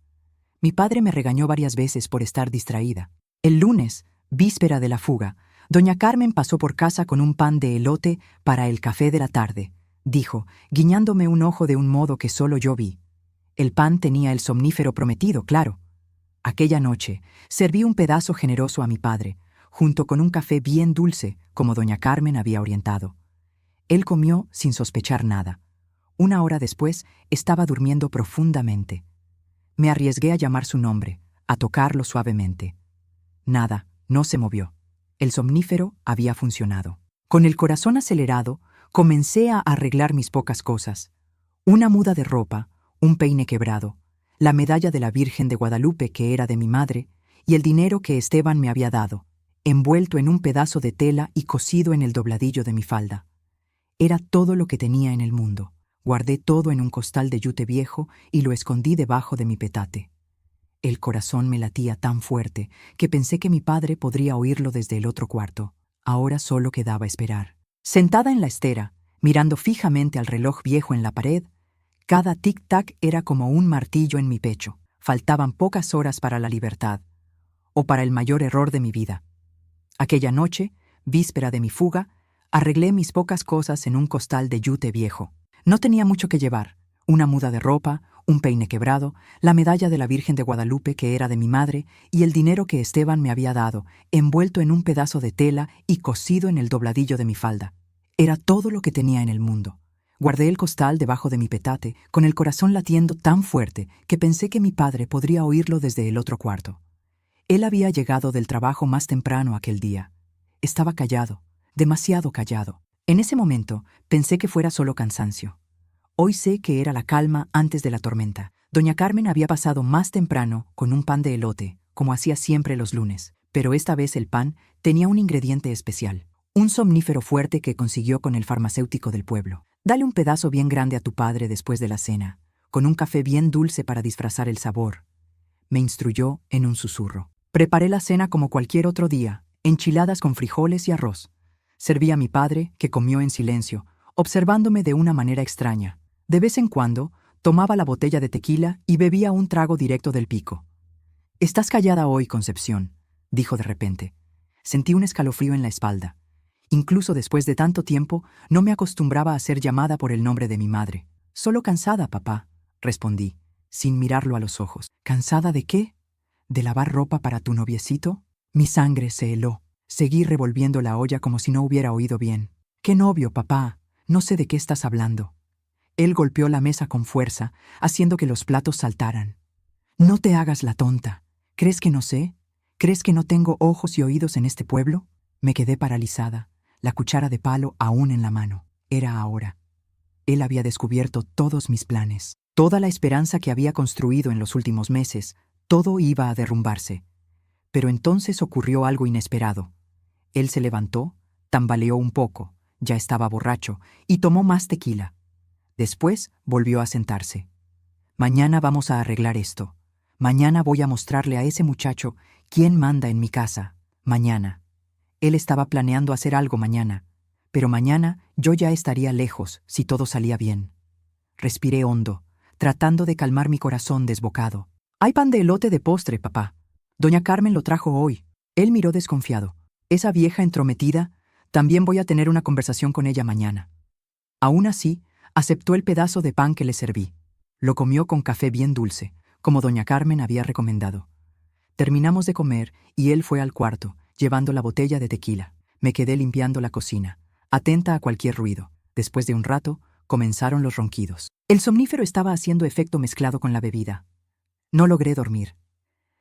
Mi padre me regañó varias veces por estar distraída. El lunes, víspera de la fuga, doña Carmen pasó por casa con un pan de elote para el café de la tarde, dijo, guiñándome un ojo de un modo que solo yo vi. El pan tenía el somnífero prometido, claro. Aquella noche, serví un pedazo generoso a mi padre, junto con un café bien dulce, como doña Carmen había orientado. Él comió sin sospechar nada. 1 hora después, estaba durmiendo profundamente. Me arriesgué a llamar su nombre, a tocarlo suavemente. Nada, no se movió. El somnífero había funcionado. Con el corazón acelerado, comencé a arreglar mis pocas cosas. Una muda de ropa, un peine quebrado, la medalla de la Virgen de Guadalupe que era de mi madre, y el dinero que Esteban me había dado, envuelto en un pedazo de tela y cosido en el dobladillo de mi falda. Era todo lo que tenía en el mundo. Guardé todo en un costal de yute viejo y lo escondí debajo de mi petate. El corazón me latía tan fuerte que pensé que mi padre podría oírlo desde el otro cuarto. Ahora solo quedaba esperar. Sentada en la estera, mirando fijamente al reloj viejo en la pared, cada tic-tac era como un martillo en mi pecho. Faltaban pocas horas para la libertad, o para el mayor error de mi vida. Aquella noche, víspera de mi fuga, arreglé mis pocas cosas en un costal de yute viejo. No tenía mucho que llevar: una muda de ropa, un peine quebrado, la medalla de la Virgen de Guadalupe que era de mi madre y el dinero que Esteban me había dado, envuelto en un pedazo de tela y cosido en el dobladillo de mi falda. Era todo lo que tenía en el mundo. Guardé el costal debajo de mi petate, con el corazón latiendo tan fuerte que pensé que mi padre podría oírlo desde el otro cuarto. Él había llegado del trabajo más temprano aquel día. Estaba callado, demasiado callado. En ese momento pensé que fuera solo cansancio. Hoy sé que era la calma antes de la tormenta. Doña Carmen había pasado más temprano con un pan de elote, como hacía siempre los lunes, pero esta vez el pan tenía un ingrediente especial, un somnífero fuerte que consiguió con el farmacéutico del pueblo. Dale un pedazo bien grande a tu padre después de la cena, con un café bien dulce para disfrazar el sabor, me instruyó en un susurro. Preparé la cena como cualquier otro día, enchiladas con frijoles y arroz. Serví a mi padre, que comió en silencio, observándome de una manera extraña. De vez en cuando, tomaba la botella de tequila y bebía un trago directo del pico. «Estás callada hoy, Concepción», dijo de repente. Sentí un escalofrío en la espalda. Incluso después de tanto tiempo, no me acostumbraba a ser llamada por el nombre de mi madre. «Solo cansada, papá», respondí, sin mirarlo a los ojos. «¿Cansada de qué? ¿De lavar ropa para tu noviecito?» Mi sangre se heló. Seguí revolviendo la olla como si no hubiera oído bien. «¿Qué novio, papá? No sé de qué estás hablando». Él golpeó la mesa con fuerza, haciendo que los platos saltaran. «No te hagas la tonta. ¿Crees que no sé? ¿Crees que no tengo ojos y oídos en este pueblo?» Me quedé paralizada, la cuchara de palo aún en la mano. Era ahora. Él había descubierto todos mis planes. Toda la esperanza que había construido en los últimos meses, todo iba a derrumbarse. Pero entonces ocurrió algo inesperado. Él se levantó, tambaleó un poco, ya estaba borracho, y tomó más tequila. Después volvió a sentarse. «Mañana vamos a arreglar esto. Mañana voy a mostrarle a ese muchacho quién manda en mi casa. Mañana». Él estaba planeando hacer algo mañana, pero mañana yo ya estaría lejos si todo salía bien. Respiré hondo, tratando de calmar mi corazón desbocado. «Hay pan de elote de postre, papá. Doña Carmen lo trajo hoy». Él miró desconfiado. «Esa vieja entrometida, también voy a tener una conversación con ella mañana». Aún así, aceptó el pedazo de pan que le serví. Lo comió con café bien dulce, como doña Carmen había recomendado. Terminamos de comer y él fue al cuarto, llevando la botella de tequila. Me quedé limpiando la cocina, atenta a cualquier ruido. Después de un rato, comenzaron los ronquidos. El somnífero estaba haciendo efecto mezclado con la bebida. No logré dormir.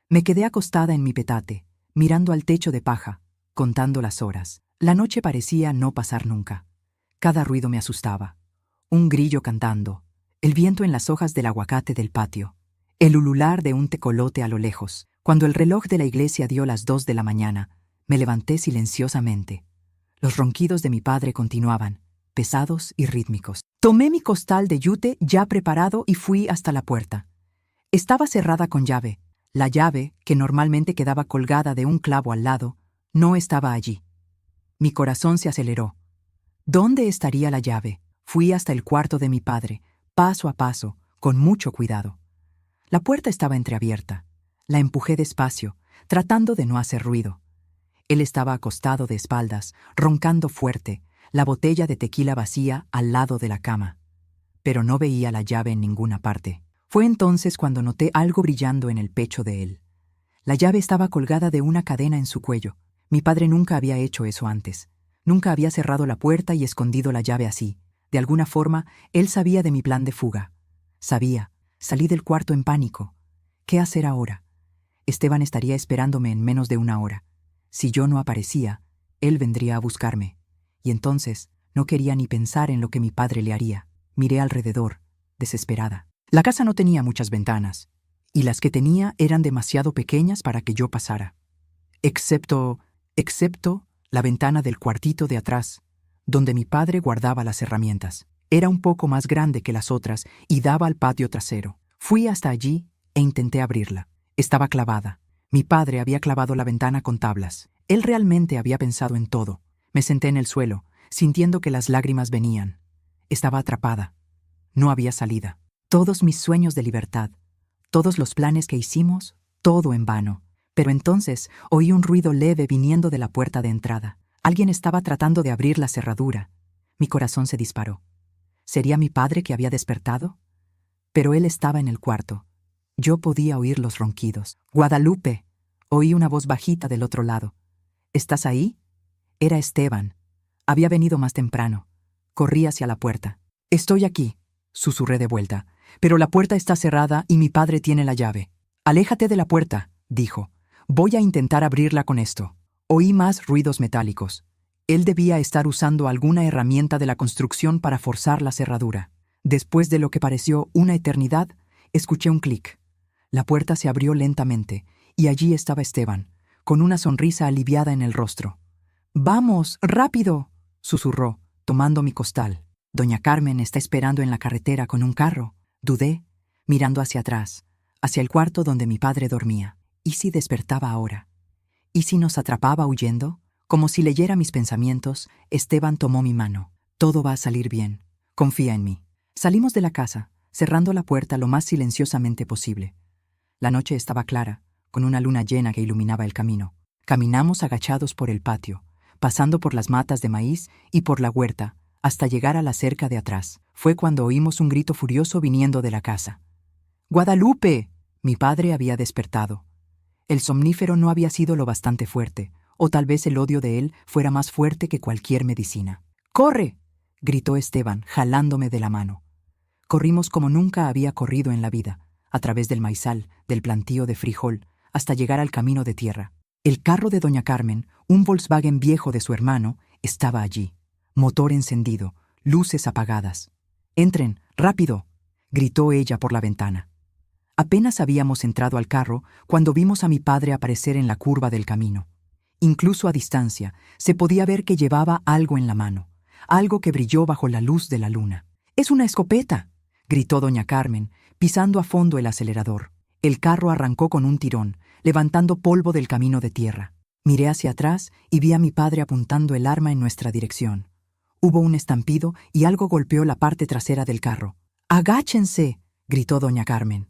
Me quedé acostada en mi petate, mirando al techo de paja, contando las horas. La noche parecía no pasar nunca. Cada ruido me asustaba. Un grillo cantando, el viento en las hojas del aguacate del patio, el ulular de un tecolote a lo lejos. Cuando el reloj de la iglesia dio las 2 de la mañana, me levanté silenciosamente. Los ronquidos de mi padre continuaban, pesados y rítmicos. Tomé mi costal de yute ya preparado y fui hasta la puerta. Estaba cerrada con llave. La llave, que normalmente quedaba colgada de un clavo al lado, no estaba allí. Mi corazón se aceleró. ¿Dónde estaría la llave? Fui hasta el cuarto de mi padre, paso a paso, con mucho cuidado. La puerta estaba entreabierta. La empujé despacio, tratando de no hacer ruido. Él estaba acostado de espaldas, roncando fuerte, la botella de tequila vacía al lado de la cama. Pero no veía la llave en ninguna parte. Fue entonces cuando noté algo brillando en el pecho de él. La llave estaba colgada de una cadena en su cuello. Mi padre nunca había hecho eso antes. Nunca había cerrado la puerta y escondido la llave así. De alguna forma, él sabía de mi plan de fuga. Sabía. Salí del cuarto en pánico. ¿Qué hacer ahora? Esteban estaría esperándome en menos de una hora. Si yo no aparecía, él vendría a buscarme. Y entonces no quería ni pensar en lo que mi padre le haría. Miré alrededor, desesperada. La casa no tenía muchas ventanas, y las que tenía eran demasiado pequeñas para que yo pasara. Excepto la ventana del cuartito de atrás, donde mi padre guardaba las herramientas. Era un poco más grande que las otras y daba al patio trasero. Fui hasta allí e intenté abrirla. Estaba clavada. Mi padre había clavado la ventana con tablas. Él realmente había pensado en todo. Me senté en el suelo, sintiendo que las lágrimas venían. Estaba atrapada. No había salida. Todos mis sueños de libertad, todos los planes que hicimos, todo en vano. Pero entonces oí un ruido leve viniendo de la puerta de entrada. Alguien estaba tratando de abrir la cerradura. Mi corazón se disparó. ¿Sería mi padre que había despertado? Pero él estaba en el cuarto. Yo podía oír los ronquidos. «Guadalupe», oí una voz bajita del otro lado. «¿Estás ahí?» Era Esteban. Había venido más temprano. Corrí hacia la puerta. «Estoy aquí», susurré de vuelta. «Pero la puerta está cerrada y mi padre tiene la llave». «Aléjate de la puerta», dijo. «Voy a intentar abrirla con esto». Oí más ruidos metálicos. Él debía estar usando alguna herramienta de la construcción para forzar la cerradura. Después de lo que pareció una eternidad, escuché un clic. La puerta se abrió lentamente, y allí estaba Esteban, con una sonrisa aliviada en el rostro. «¡Vamos, rápido!», susurró, tomando mi costal. «Doña Carmen está esperando en la carretera con un carro», dudé, mirando hacia atrás, hacia el cuarto donde mi padre dormía. ¿Y si despertaba ahora? ¿Y si nos atrapaba huyendo? Como si leyera mis pensamientos, Esteban tomó mi mano. «Todo va a salir bien. Confía en mí». Salimos de la casa, cerrando la puerta lo más silenciosamente posible. La noche estaba clara, con una luna llena que iluminaba el camino. Caminamos agachados por el patio, pasando por las matas de maíz y por la huerta, hasta llegar a la cerca de atrás. Fue cuando oímos un grito furioso viniendo de la casa. «¡Guadalupe!». Mi padre había despertado. El somnífero no había sido lo bastante fuerte, o tal vez el odio de él fuera más fuerte que cualquier medicina. «¡Corre!», gritó Esteban, jalándome de la mano. Corrimos como nunca había corrido en la vida, a través del maizal, del plantío de frijol, hasta llegar al camino de tierra. El carro de doña Carmen, un Volkswagen viejo de su hermano, estaba allí. Motor encendido, luces apagadas. «¡Entren, rápido!», gritó ella por la ventana. Apenas habíamos entrado al carro cuando vimos a mi padre aparecer en la curva del camino. Incluso a distancia, se podía ver que llevaba algo en la mano, algo que brilló bajo la luz de la luna. «¡Es una escopeta!», gritó doña Carmen, pisando a fondo el acelerador. El carro arrancó con un tirón, levantando polvo del camino de tierra. Miré hacia atrás y vi a mi padre apuntando el arma en nuestra dirección. Hubo un estampido y algo golpeó la parte trasera del carro. «¡Agáchense!», gritó doña Carmen.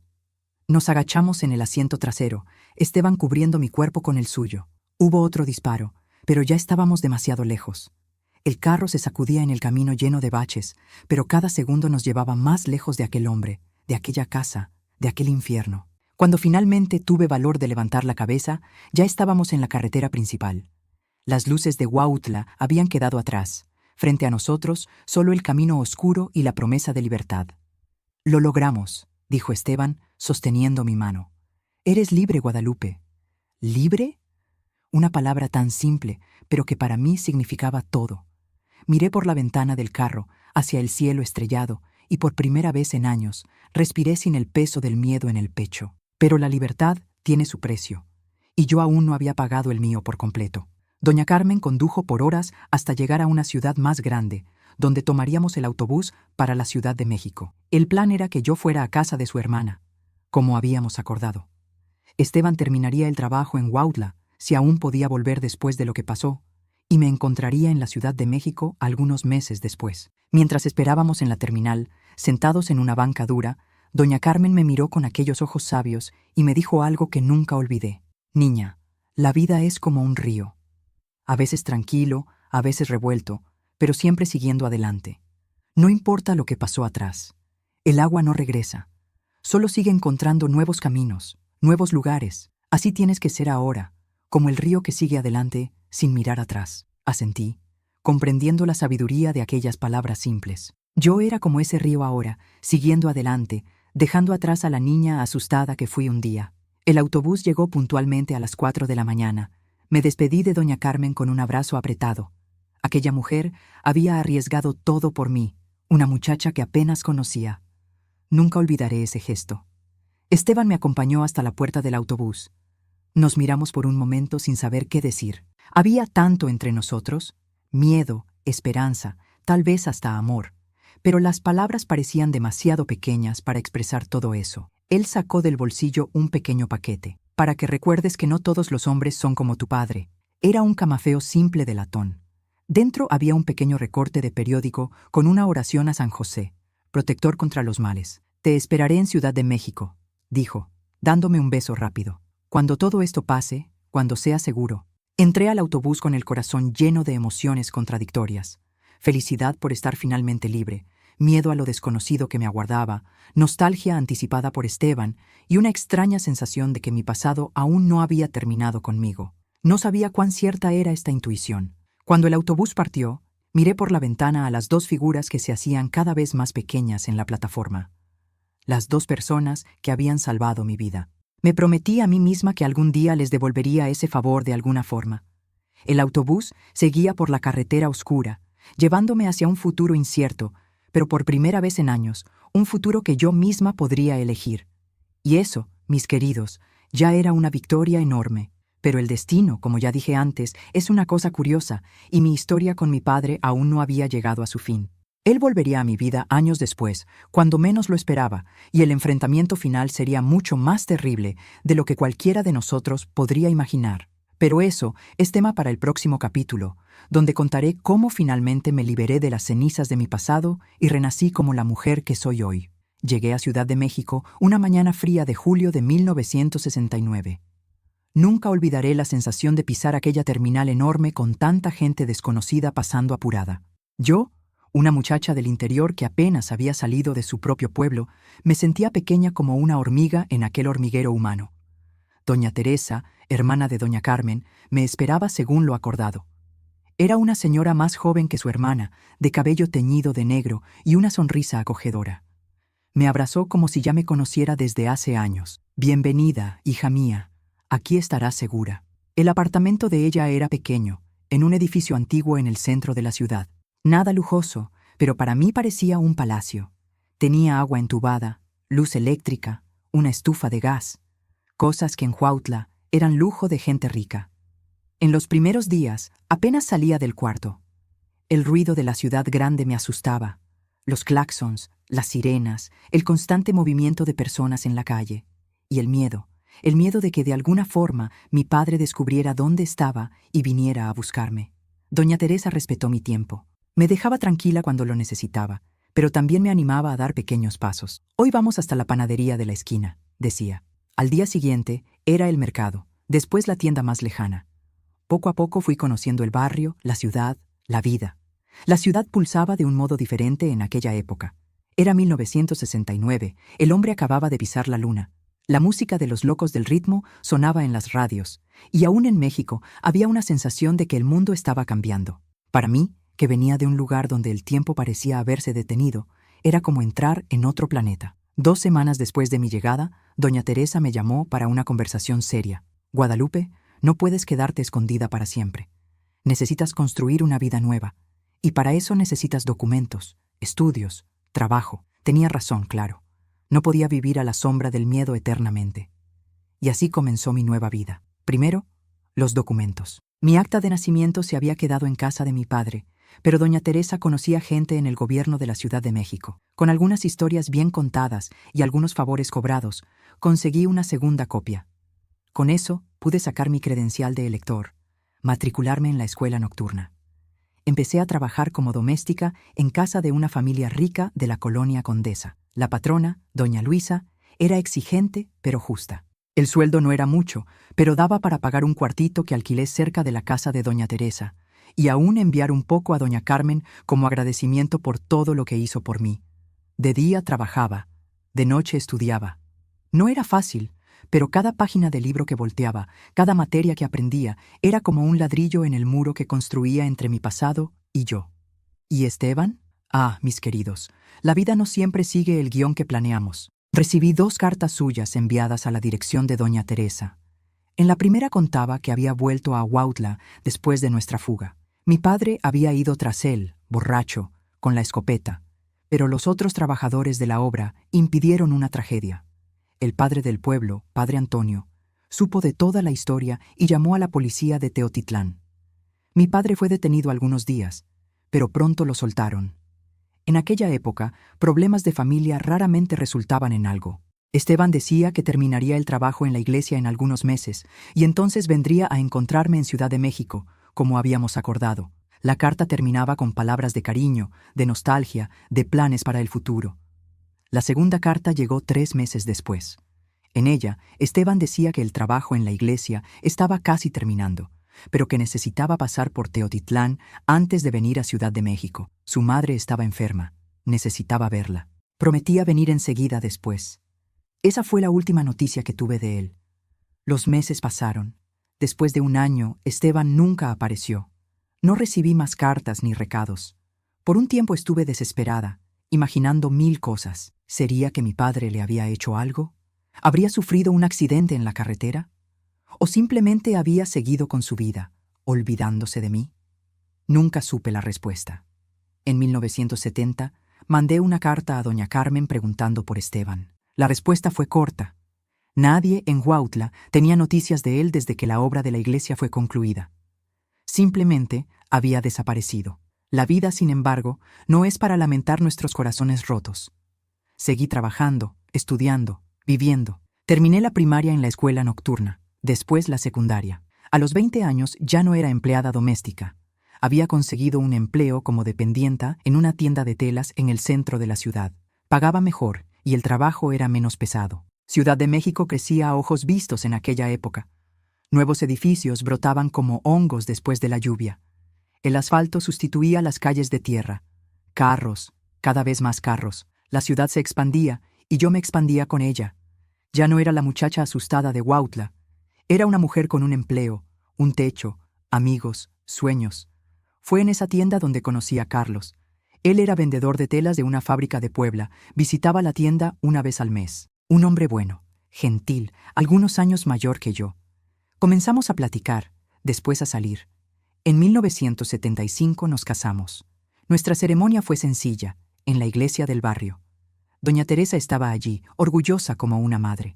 Nos agachamos en el asiento trasero, Esteban cubriendo mi cuerpo con el suyo. Hubo otro disparo, pero ya estábamos demasiado lejos. El carro se sacudía en el camino lleno de baches, pero cada segundo nos llevaba más lejos de aquel hombre, de aquella casa, de aquel infierno. Cuando finalmente tuve valor de levantar la cabeza, ya estábamos en la carretera principal. Las luces de Huautla habían quedado atrás. Frente a nosotros, solo el camino oscuro y la promesa de libertad. «Lo logramos», dijo Esteban, sosteniendo mi mano. «Eres libre, Guadalupe». ¿Libre? Una palabra tan simple, pero que para mí significaba todo. Miré por la ventana del carro, hacia el cielo estrellado, y por primera vez en años, respiré sin el peso del miedo en el pecho. Pero la libertad tiene su precio, y yo aún no había pagado el mío por completo. Doña Carmen condujo por horas hasta llegar a una ciudad más grande, donde tomaríamos el autobús para la Ciudad de México. El plan era que yo fuera a casa de su hermana, como habíamos acordado. Esteban terminaría el trabajo en Huautla, si aún podía volver después de lo que pasó, y me encontraría en la Ciudad de México algunos meses después. Mientras esperábamos en la terminal, sentados en una banca dura, doña Carmen me miró con aquellos ojos sabios y me dijo algo que nunca olvidé. «Niña, la vida es como un río. A veces tranquilo, a veces revuelto, pero siempre siguiendo adelante. No importa lo que pasó atrás. El agua no regresa. Solo sigue encontrando nuevos caminos, nuevos lugares. Así tienes que ser ahora, como el río que sigue adelante sin mirar atrás». Asentí, comprendiendo la sabiduría de aquellas palabras simples. Yo era como ese río ahora, siguiendo adelante, dejando atrás a la niña asustada que fui un día. El autobús llegó puntualmente a las 4 de la mañana. Me despedí de doña Carmen con un abrazo apretado. Aquella mujer había arriesgado todo por mí, una muchacha que apenas conocía. Nunca olvidaré ese gesto. Esteban me acompañó hasta la puerta del autobús. Nos miramos por un momento sin saber qué decir. Había tanto entre nosotros: miedo, esperanza, tal vez hasta amor. Pero las palabras parecían demasiado pequeñas para expresar todo eso. Él sacó del bolsillo un pequeño paquete. Para que recuerdes que no todos los hombres son como tu padre. Era un camafeo simple de latón. Dentro había un pequeño recorte de periódico con una oración a San José, protector contra los males. Te esperaré en Ciudad de México, dijo, dándome un beso rápido. Cuando todo esto pase, cuando sea seguro. Entré al autobús con el corazón lleno de emociones contradictorias. Felicidad por estar finalmente libre, miedo a lo desconocido que me aguardaba, nostalgia anticipada por Esteban y una extraña sensación de que mi pasado aún no había terminado conmigo. No sabía cuán cierta era esta intuición. Cuando el autobús partió, miré por la ventana a las dos figuras que se hacían cada vez más pequeñas en la plataforma. Las dos personas que habían salvado mi vida. Me prometí a mí misma que algún día les devolvería ese favor de alguna forma. El autobús seguía por la carretera oscura, llevándome hacia un futuro incierto, pero por primera vez en años, un futuro que yo misma podría elegir. Y eso, mis queridos, ya era una victoria enorme. Pero el destino, como ya dije antes, es una cosa curiosa, y mi historia con mi padre aún no había llegado a su fin. Él volvería a mi vida años después, cuando menos lo esperaba, y el enfrentamiento final sería mucho más terrible de lo que cualquiera de nosotros podría imaginar. Pero eso es tema para el próximo capítulo, donde contaré cómo finalmente me liberé de las cenizas de mi pasado y renací como la mujer que soy hoy. Llegué a Ciudad de México una mañana fría de julio de 1969. Nunca olvidaré la sensación de pisar aquella terminal enorme con tanta gente desconocida pasando apurada. Yo, una muchacha del interior que apenas había salido de su propio pueblo, me sentía pequeña como una hormiga en aquel hormiguero humano. Doña Teresa, hermana de doña Carmen, me esperaba según lo acordado. Era una señora más joven que su hermana, de cabello teñido de negro y una sonrisa acogedora. Me abrazó como si ya me conociera desde hace años. Bienvenida, hija mía. Aquí estarás segura. El apartamento de ella era pequeño, en un edificio antiguo en el centro de la ciudad. Nada lujoso, pero para mí parecía un palacio. Tenía agua entubada, luz eléctrica, una estufa de gas. Cosas que en Huautla eran lujo de gente rica. En los primeros días apenas salía del cuarto. El ruido de la ciudad grande me asustaba. Los claxons, las sirenas, el constante movimiento de personas en la calle. Y el miedo de que de alguna forma mi padre descubriera dónde estaba y viniera a buscarme. Doña Teresa respetó mi tiempo. Me dejaba tranquila cuando lo necesitaba, pero también me animaba a dar pequeños pasos. Hoy vamos hasta la panadería de la esquina, decía. Al día siguiente era el mercado, después la tienda más lejana. Poco a poco fui conociendo el barrio, la ciudad, la vida. La ciudad pulsaba de un modo diferente en aquella época. Era 1969, el hombre acababa de pisar la luna. La música de los locos del ritmo sonaba en las radios, y aún en México había una sensación de que el mundo estaba cambiando. Para mí, que venía de un lugar donde el tiempo parecía haberse detenido, era como entrar en otro planeta. 2 semanas después de mi llegada, doña Teresa me llamó para una conversación seria. Guadalupe, no puedes quedarte escondida para siempre. Necesitas construir una vida nueva, y para eso necesitas documentos, estudios, trabajo. Tenía razón, claro. No podía vivir a la sombra del miedo eternamente. Y así comenzó mi nueva vida. Primero, los documentos. Mi acta de nacimiento se había quedado en casa de mi padre, pero doña Teresa conocía gente en el gobierno de la Ciudad de México. Con algunas historias bien contadas y algunos favores cobrados, conseguí una segunda copia. Con eso pude sacar mi credencial de elector, matricularme en la escuela nocturna. Empecé a trabajar como doméstica en casa de una familia rica de la colonia Condesa. La patrona, doña Luisa, era exigente pero justa. El sueldo no era mucho, pero daba para pagar un cuartito que alquilé cerca de la casa de doña Teresa, y aún enviar un poco a doña Carmen como agradecimiento por todo lo que hizo por mí. De día trabajaba, de noche estudiaba. No era fácil, pero cada página de libro que volteaba, cada materia que aprendía, era como un ladrillo en el muro que construía entre mi pasado y yo. ¿Y Esteban? Ah, mis queridos, la vida no siempre sigue el guión que planeamos. Recibí 2 cartas suyas enviadas a la dirección de doña Teresa. En la primera contaba que había vuelto a Huautla después de nuestra fuga. Mi padre había ido tras él, borracho, con la escopeta, pero los otros trabajadores de la obra impidieron una tragedia. El padre del pueblo, padre Antonio, supo de toda la historia y llamó a la policía de Teotitlán. Mi padre fue detenido algunos días, pero pronto lo soltaron. En aquella época, problemas de familia raramente resultaban en algo. Esteban decía que terminaría el trabajo en la iglesia en algunos meses, y entonces vendría a encontrarme en Ciudad de México, como habíamos acordado. La carta terminaba con palabras de cariño, de nostalgia, de planes para el futuro. La segunda carta llegó 3 meses después. En ella, Esteban decía que el trabajo en la iglesia estaba casi terminando, pero que necesitaba pasar por Teotitlán antes de venir a Ciudad de México. Su madre estaba enferma, necesitaba verla. Prometía venir enseguida después. Esa fue la última noticia que tuve de él. Los meses pasaron. Después de 1 año, Esteban nunca apareció. No recibí más cartas ni recados. Por un tiempo estuve desesperada, imaginando 1000 cosas. ¿Sería que mi padre le había hecho algo? ¿Habría sufrido un accidente en la carretera? ¿O simplemente había seguido con su vida, olvidándose de mí? Nunca supe la respuesta. En 1970, mandé una carta a doña Carmen preguntando por Esteban. La respuesta fue corta. Nadie en Huautla tenía noticias de él desde que la obra de la iglesia fue concluida. Simplemente había desaparecido. La vida, sin embargo, no es para lamentar nuestros corazones rotos. Seguí trabajando, estudiando, viviendo. Terminé la primaria en la escuela nocturna, después la secundaria. A los 20 años ya no era empleada doméstica. Había conseguido un empleo como dependienta en una tienda de telas en el centro de la ciudad. Pagaba mejor y el trabajo era menos pesado. Ciudad de México crecía a ojos vistos en aquella época. Nuevos edificios brotaban como hongos después de la lluvia. El asfalto sustituía las calles de tierra. Carros, cada vez más carros. La ciudad se expandía y yo me expandía con ella. Ya no era la muchacha asustada de Huautla. Era una mujer con un empleo, un techo, amigos, sueños. Fue en esa tienda donde conocí a Carlos. Él era vendedor de telas de una fábrica de Puebla. Visitaba la tienda 1 vez al mes. Un hombre bueno, gentil, algunos años mayor que yo. Comenzamos a platicar, después a salir. En 1975 nos casamos. Nuestra ceremonia fue sencilla, en la iglesia del barrio. Doña Teresa estaba allí, orgullosa como una madre.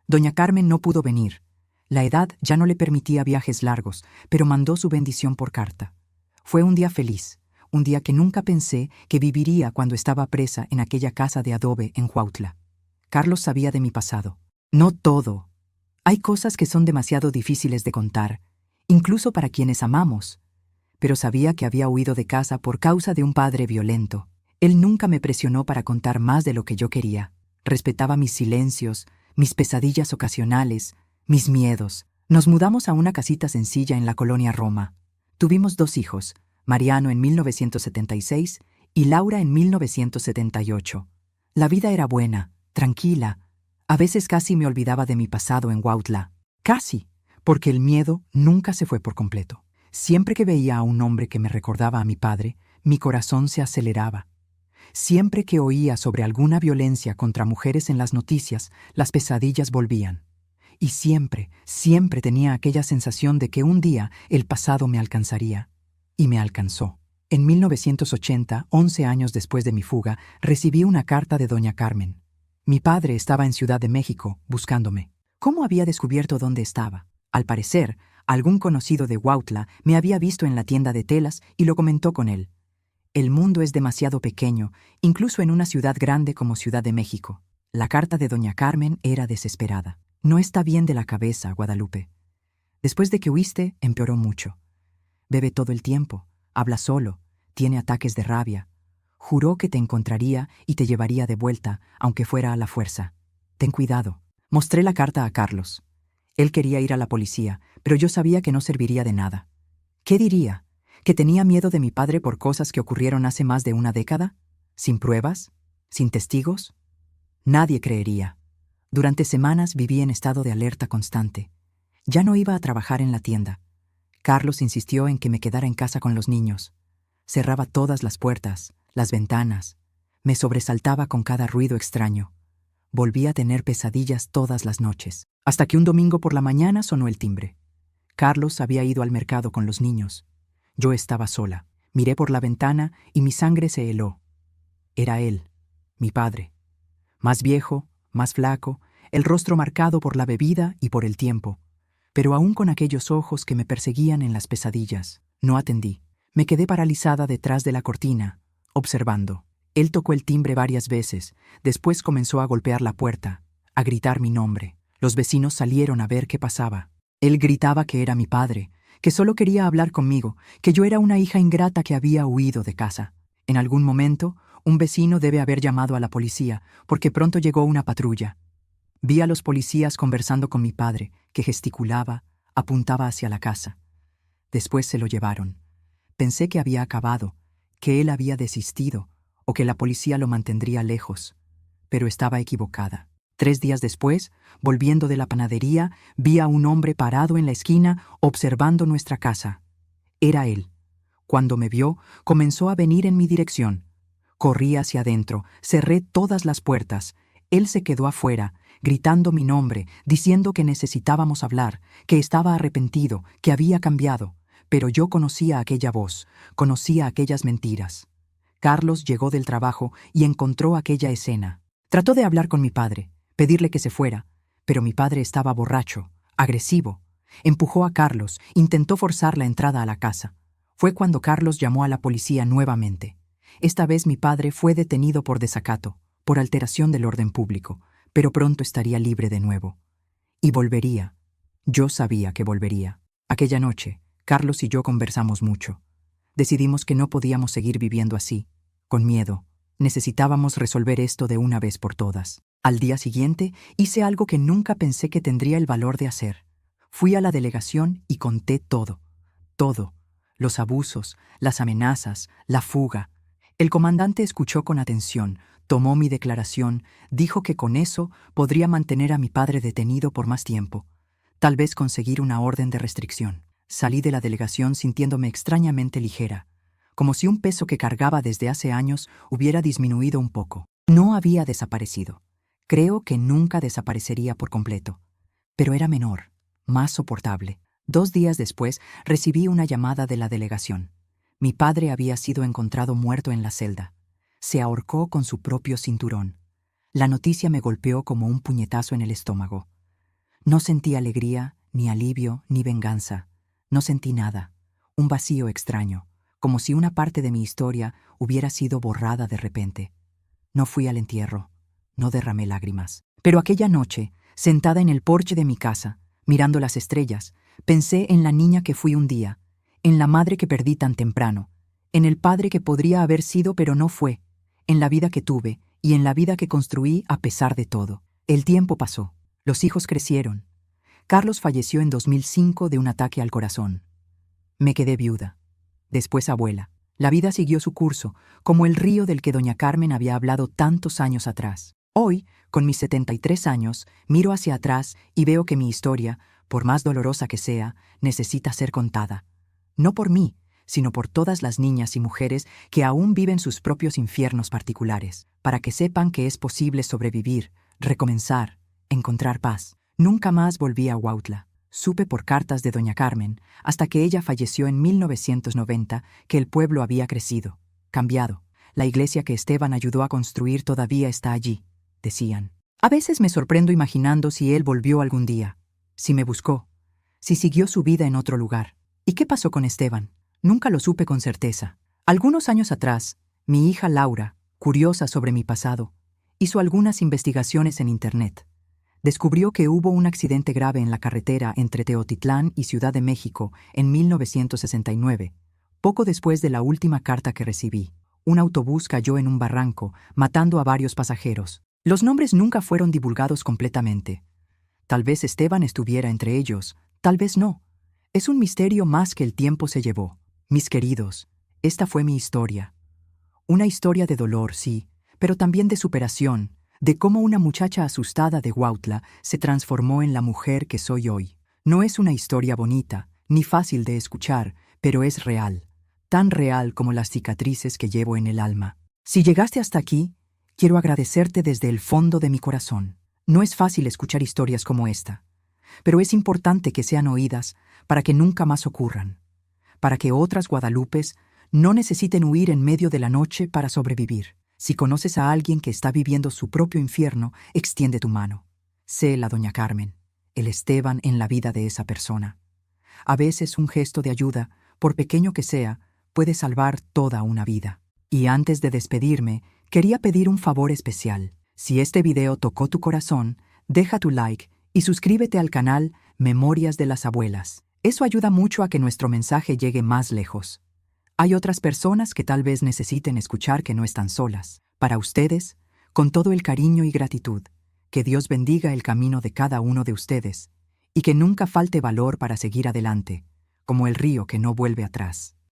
Doña Carmen no pudo venir. La edad ya no le permitía viajes largos, pero mandó su bendición por carta. Fue un día feliz, un día que nunca pensé que viviría cuando estaba presa en aquella casa de adobe en Huautla. Carlos sabía de mi pasado. No todo. Hay cosas que son demasiado difíciles de contar, incluso para quienes amamos. Pero sabía que había huido de casa por causa de un padre violento. Él nunca me presionó para contar más de lo que yo quería. Respetaba mis silencios, mis pesadillas ocasionales, mis miedos. Nos mudamos a una casita sencilla en la colonia Roma. Tuvimos 2 hijos, Mariano en 1976 y Laura en 1978. La vida era buena, tranquila. A veces casi me olvidaba de mi pasado en Huautla. Casi, porque el miedo nunca se fue por completo. Siempre que veía a un hombre que me recordaba a mi padre, mi corazón se aceleraba. Siempre que oía sobre alguna violencia contra mujeres en las noticias, las pesadillas volvían. Y siempre, siempre tenía aquella sensación de que un día el pasado me alcanzaría. Y me alcanzó. En 1980, 11 años después de mi fuga, recibí una carta de doña Carmen. Mi padre estaba en Ciudad de México, buscándome. ¿Cómo había descubierto dónde estaba? Al parecer, algún conocido de Huautla me había visto en la tienda de telas y lo comentó con él. El mundo es demasiado pequeño, incluso en una ciudad grande como Ciudad de México. La carta de doña Carmen era desesperada. No está bien de la cabeza, Guadalupe. Después de que huiste, empeoró mucho. Bebe todo el tiempo, habla solo, tiene ataques de rabia. Juró que te encontraría y te llevaría de vuelta, aunque fuera a la fuerza. Ten cuidado. Mostré la carta a Carlos. Él quería ir a la policía, pero yo sabía que no serviría de nada. ¿Qué diría? ¿Que tenía miedo de mi padre por cosas que ocurrieron hace más de 1 década? ¿Sin pruebas? ¿Sin testigos? Nadie creería. Durante semanas viví en estado de alerta constante. Ya no iba a trabajar en la tienda. Carlos insistió en que me quedara en casa con los niños. Cerraba todas las puertas, las ventanas. Me sobresaltaba con cada ruido extraño. Volví a tener pesadillas todas las noches, hasta que un domingo por la mañana sonó el timbre. Carlos había ido al mercado con los niños. Yo estaba sola. Miré por la ventana y mi sangre se heló. Era él, mi padre. Más viejo, más flaco, el rostro marcado por la bebida y por el tiempo, pero aún con aquellos ojos que me perseguían en las pesadillas. No atendí. Me quedé paralizada detrás de la cortina, observando. Él tocó el timbre varias veces, después comenzó a golpear la puerta, a gritar mi nombre. Los vecinos salieron a ver qué pasaba. Él gritaba que era mi padre, que solo quería hablar conmigo, que yo era una hija ingrata que había huido de casa. En algún momento, un vecino debe haber llamado a la policía, porque pronto llegó una patrulla. Vi a los policías conversando con mi padre, que gesticulaba, apuntaba hacia la casa. Después se lo llevaron. Pensé que había acabado, que él había desistido, o que la policía lo mantendría lejos, pero estaba equivocada. 3 días después, volviendo de la panadería, vi a un hombre parado en la esquina observando nuestra casa. Era él. Cuando me vio, comenzó a venir en mi dirección. Corrí hacia adentro, cerré todas las puertas. Él se quedó afuera, gritando mi nombre, diciendo que necesitábamos hablar, que estaba arrepentido, que había cambiado. Pero yo conocía aquella voz, conocía aquellas mentiras. Carlos llegó del trabajo y encontró aquella escena. Trató de hablar con mi padre, pedirle que se fuera, pero mi padre estaba borracho, agresivo. Empujó a Carlos, intentó forzar la entrada a la casa. Fue cuando Carlos llamó a la policía nuevamente. Esta vez mi padre fue detenido por desacato, por alteración del orden público, pero pronto estaría libre de nuevo. Y volvería. Yo sabía que volvería. Aquella noche, Carlos y yo conversamos mucho. Decidimos que no podíamos seguir viviendo así, con miedo. Necesitábamos resolver esto de una vez por todas. Al día siguiente, hice algo que nunca pensé que tendría el valor de hacer. Fui a la delegación y conté todo. Todo. Los abusos, las amenazas, la fuga. El comandante escuchó con atención, tomó mi declaración, dijo que con eso podría mantener a mi padre detenido por más tiempo. Tal vez conseguir una orden de restricción. Salí de la delegación sintiéndome extrañamente ligera, como si un peso que cargaba desde hace años hubiera disminuido un poco. No había desaparecido. Creo que nunca desaparecería por completo. Pero era menor, más soportable. 2 días después recibí una llamada de la delegación. Mi padre había sido encontrado muerto en la celda. Se ahorcó con su propio cinturón. La noticia me golpeó como un puñetazo en el estómago. No sentí alegría, ni alivio, ni venganza. No sentí nada. Un vacío extraño, como si una parte de mi historia hubiera sido borrada de repente. No fui al entierro. No derramé lágrimas. Pero aquella noche, sentada en el porche de mi casa, mirando las estrellas, pensé en la niña que fui un día, en la madre que perdí tan temprano, en el padre que podría haber sido pero no fue, en la vida que tuve y en la vida que construí a pesar de todo. El tiempo pasó. Los hijos crecieron. Carlos falleció en 2005 de un ataque al corazón. Me quedé viuda. Después abuela. La vida siguió su curso, como el río del que doña Carmen había hablado tantos años atrás. Hoy, con mis 73 años, miro hacia atrás y veo que mi historia, por más dolorosa que sea, necesita ser contada. No por mí, sino por todas las niñas y mujeres que aún viven sus propios infiernos particulares, para que sepan que es posible sobrevivir, recomenzar, encontrar paz. Nunca más volví a Huautla. Supe por cartas de doña Carmen, hasta que ella falleció en 1990, que el pueblo había crecido, cambiado. La iglesia que Esteban ayudó a construir todavía está allí, decían. A veces me sorprendo imaginando si él volvió algún día, si me buscó, si siguió su vida en otro lugar. ¿Y qué pasó con Esteban? Nunca lo supe con certeza. Algunos años atrás, mi hija Laura, curiosa sobre mi pasado, hizo algunas investigaciones en Internet. Descubrió que hubo un accidente grave en la carretera entre Teotitlán y Ciudad de México en 1969, poco después de la última carta que recibí. Un autobús cayó en un barranco, matando a varios pasajeros. Los nombres nunca fueron divulgados completamente. Tal vez Esteban estuviera entre ellos, tal vez no. Es un misterio más que el tiempo se llevó. Mis queridos, esta fue mi historia. Una historia de dolor, sí, pero también de superación, de cómo una muchacha asustada de Huautla se transformó en la mujer que soy hoy. No es una historia bonita, ni fácil de escuchar, pero es real, tan real como las cicatrices que llevo en el alma. Si llegaste hasta aquí, quiero agradecerte desde el fondo de mi corazón. No es fácil escuchar historias como esta, pero es importante que sean oídas para que nunca más ocurran, para que otras Guadalupes no necesiten huir en medio de la noche para sobrevivir. Si conoces a alguien que está viviendo su propio infierno, extiende tu mano. Sé la doña Carmen, el Esteban en la vida de esa persona. A veces un gesto de ayuda, por pequeño que sea, puede salvar toda una vida. Y antes de despedirme, quería pedir un favor especial. Si este video tocó tu corazón, deja tu like y suscríbete al canal Memorias de las Abuelas. Eso ayuda mucho a que nuestro mensaje llegue más lejos. Hay otras personas que tal vez necesiten escuchar que no están solas. Para ustedes, con todo el cariño y gratitud, que Dios bendiga el camino de cada uno de ustedes y que nunca falte valor para seguir adelante, como el río que no vuelve atrás.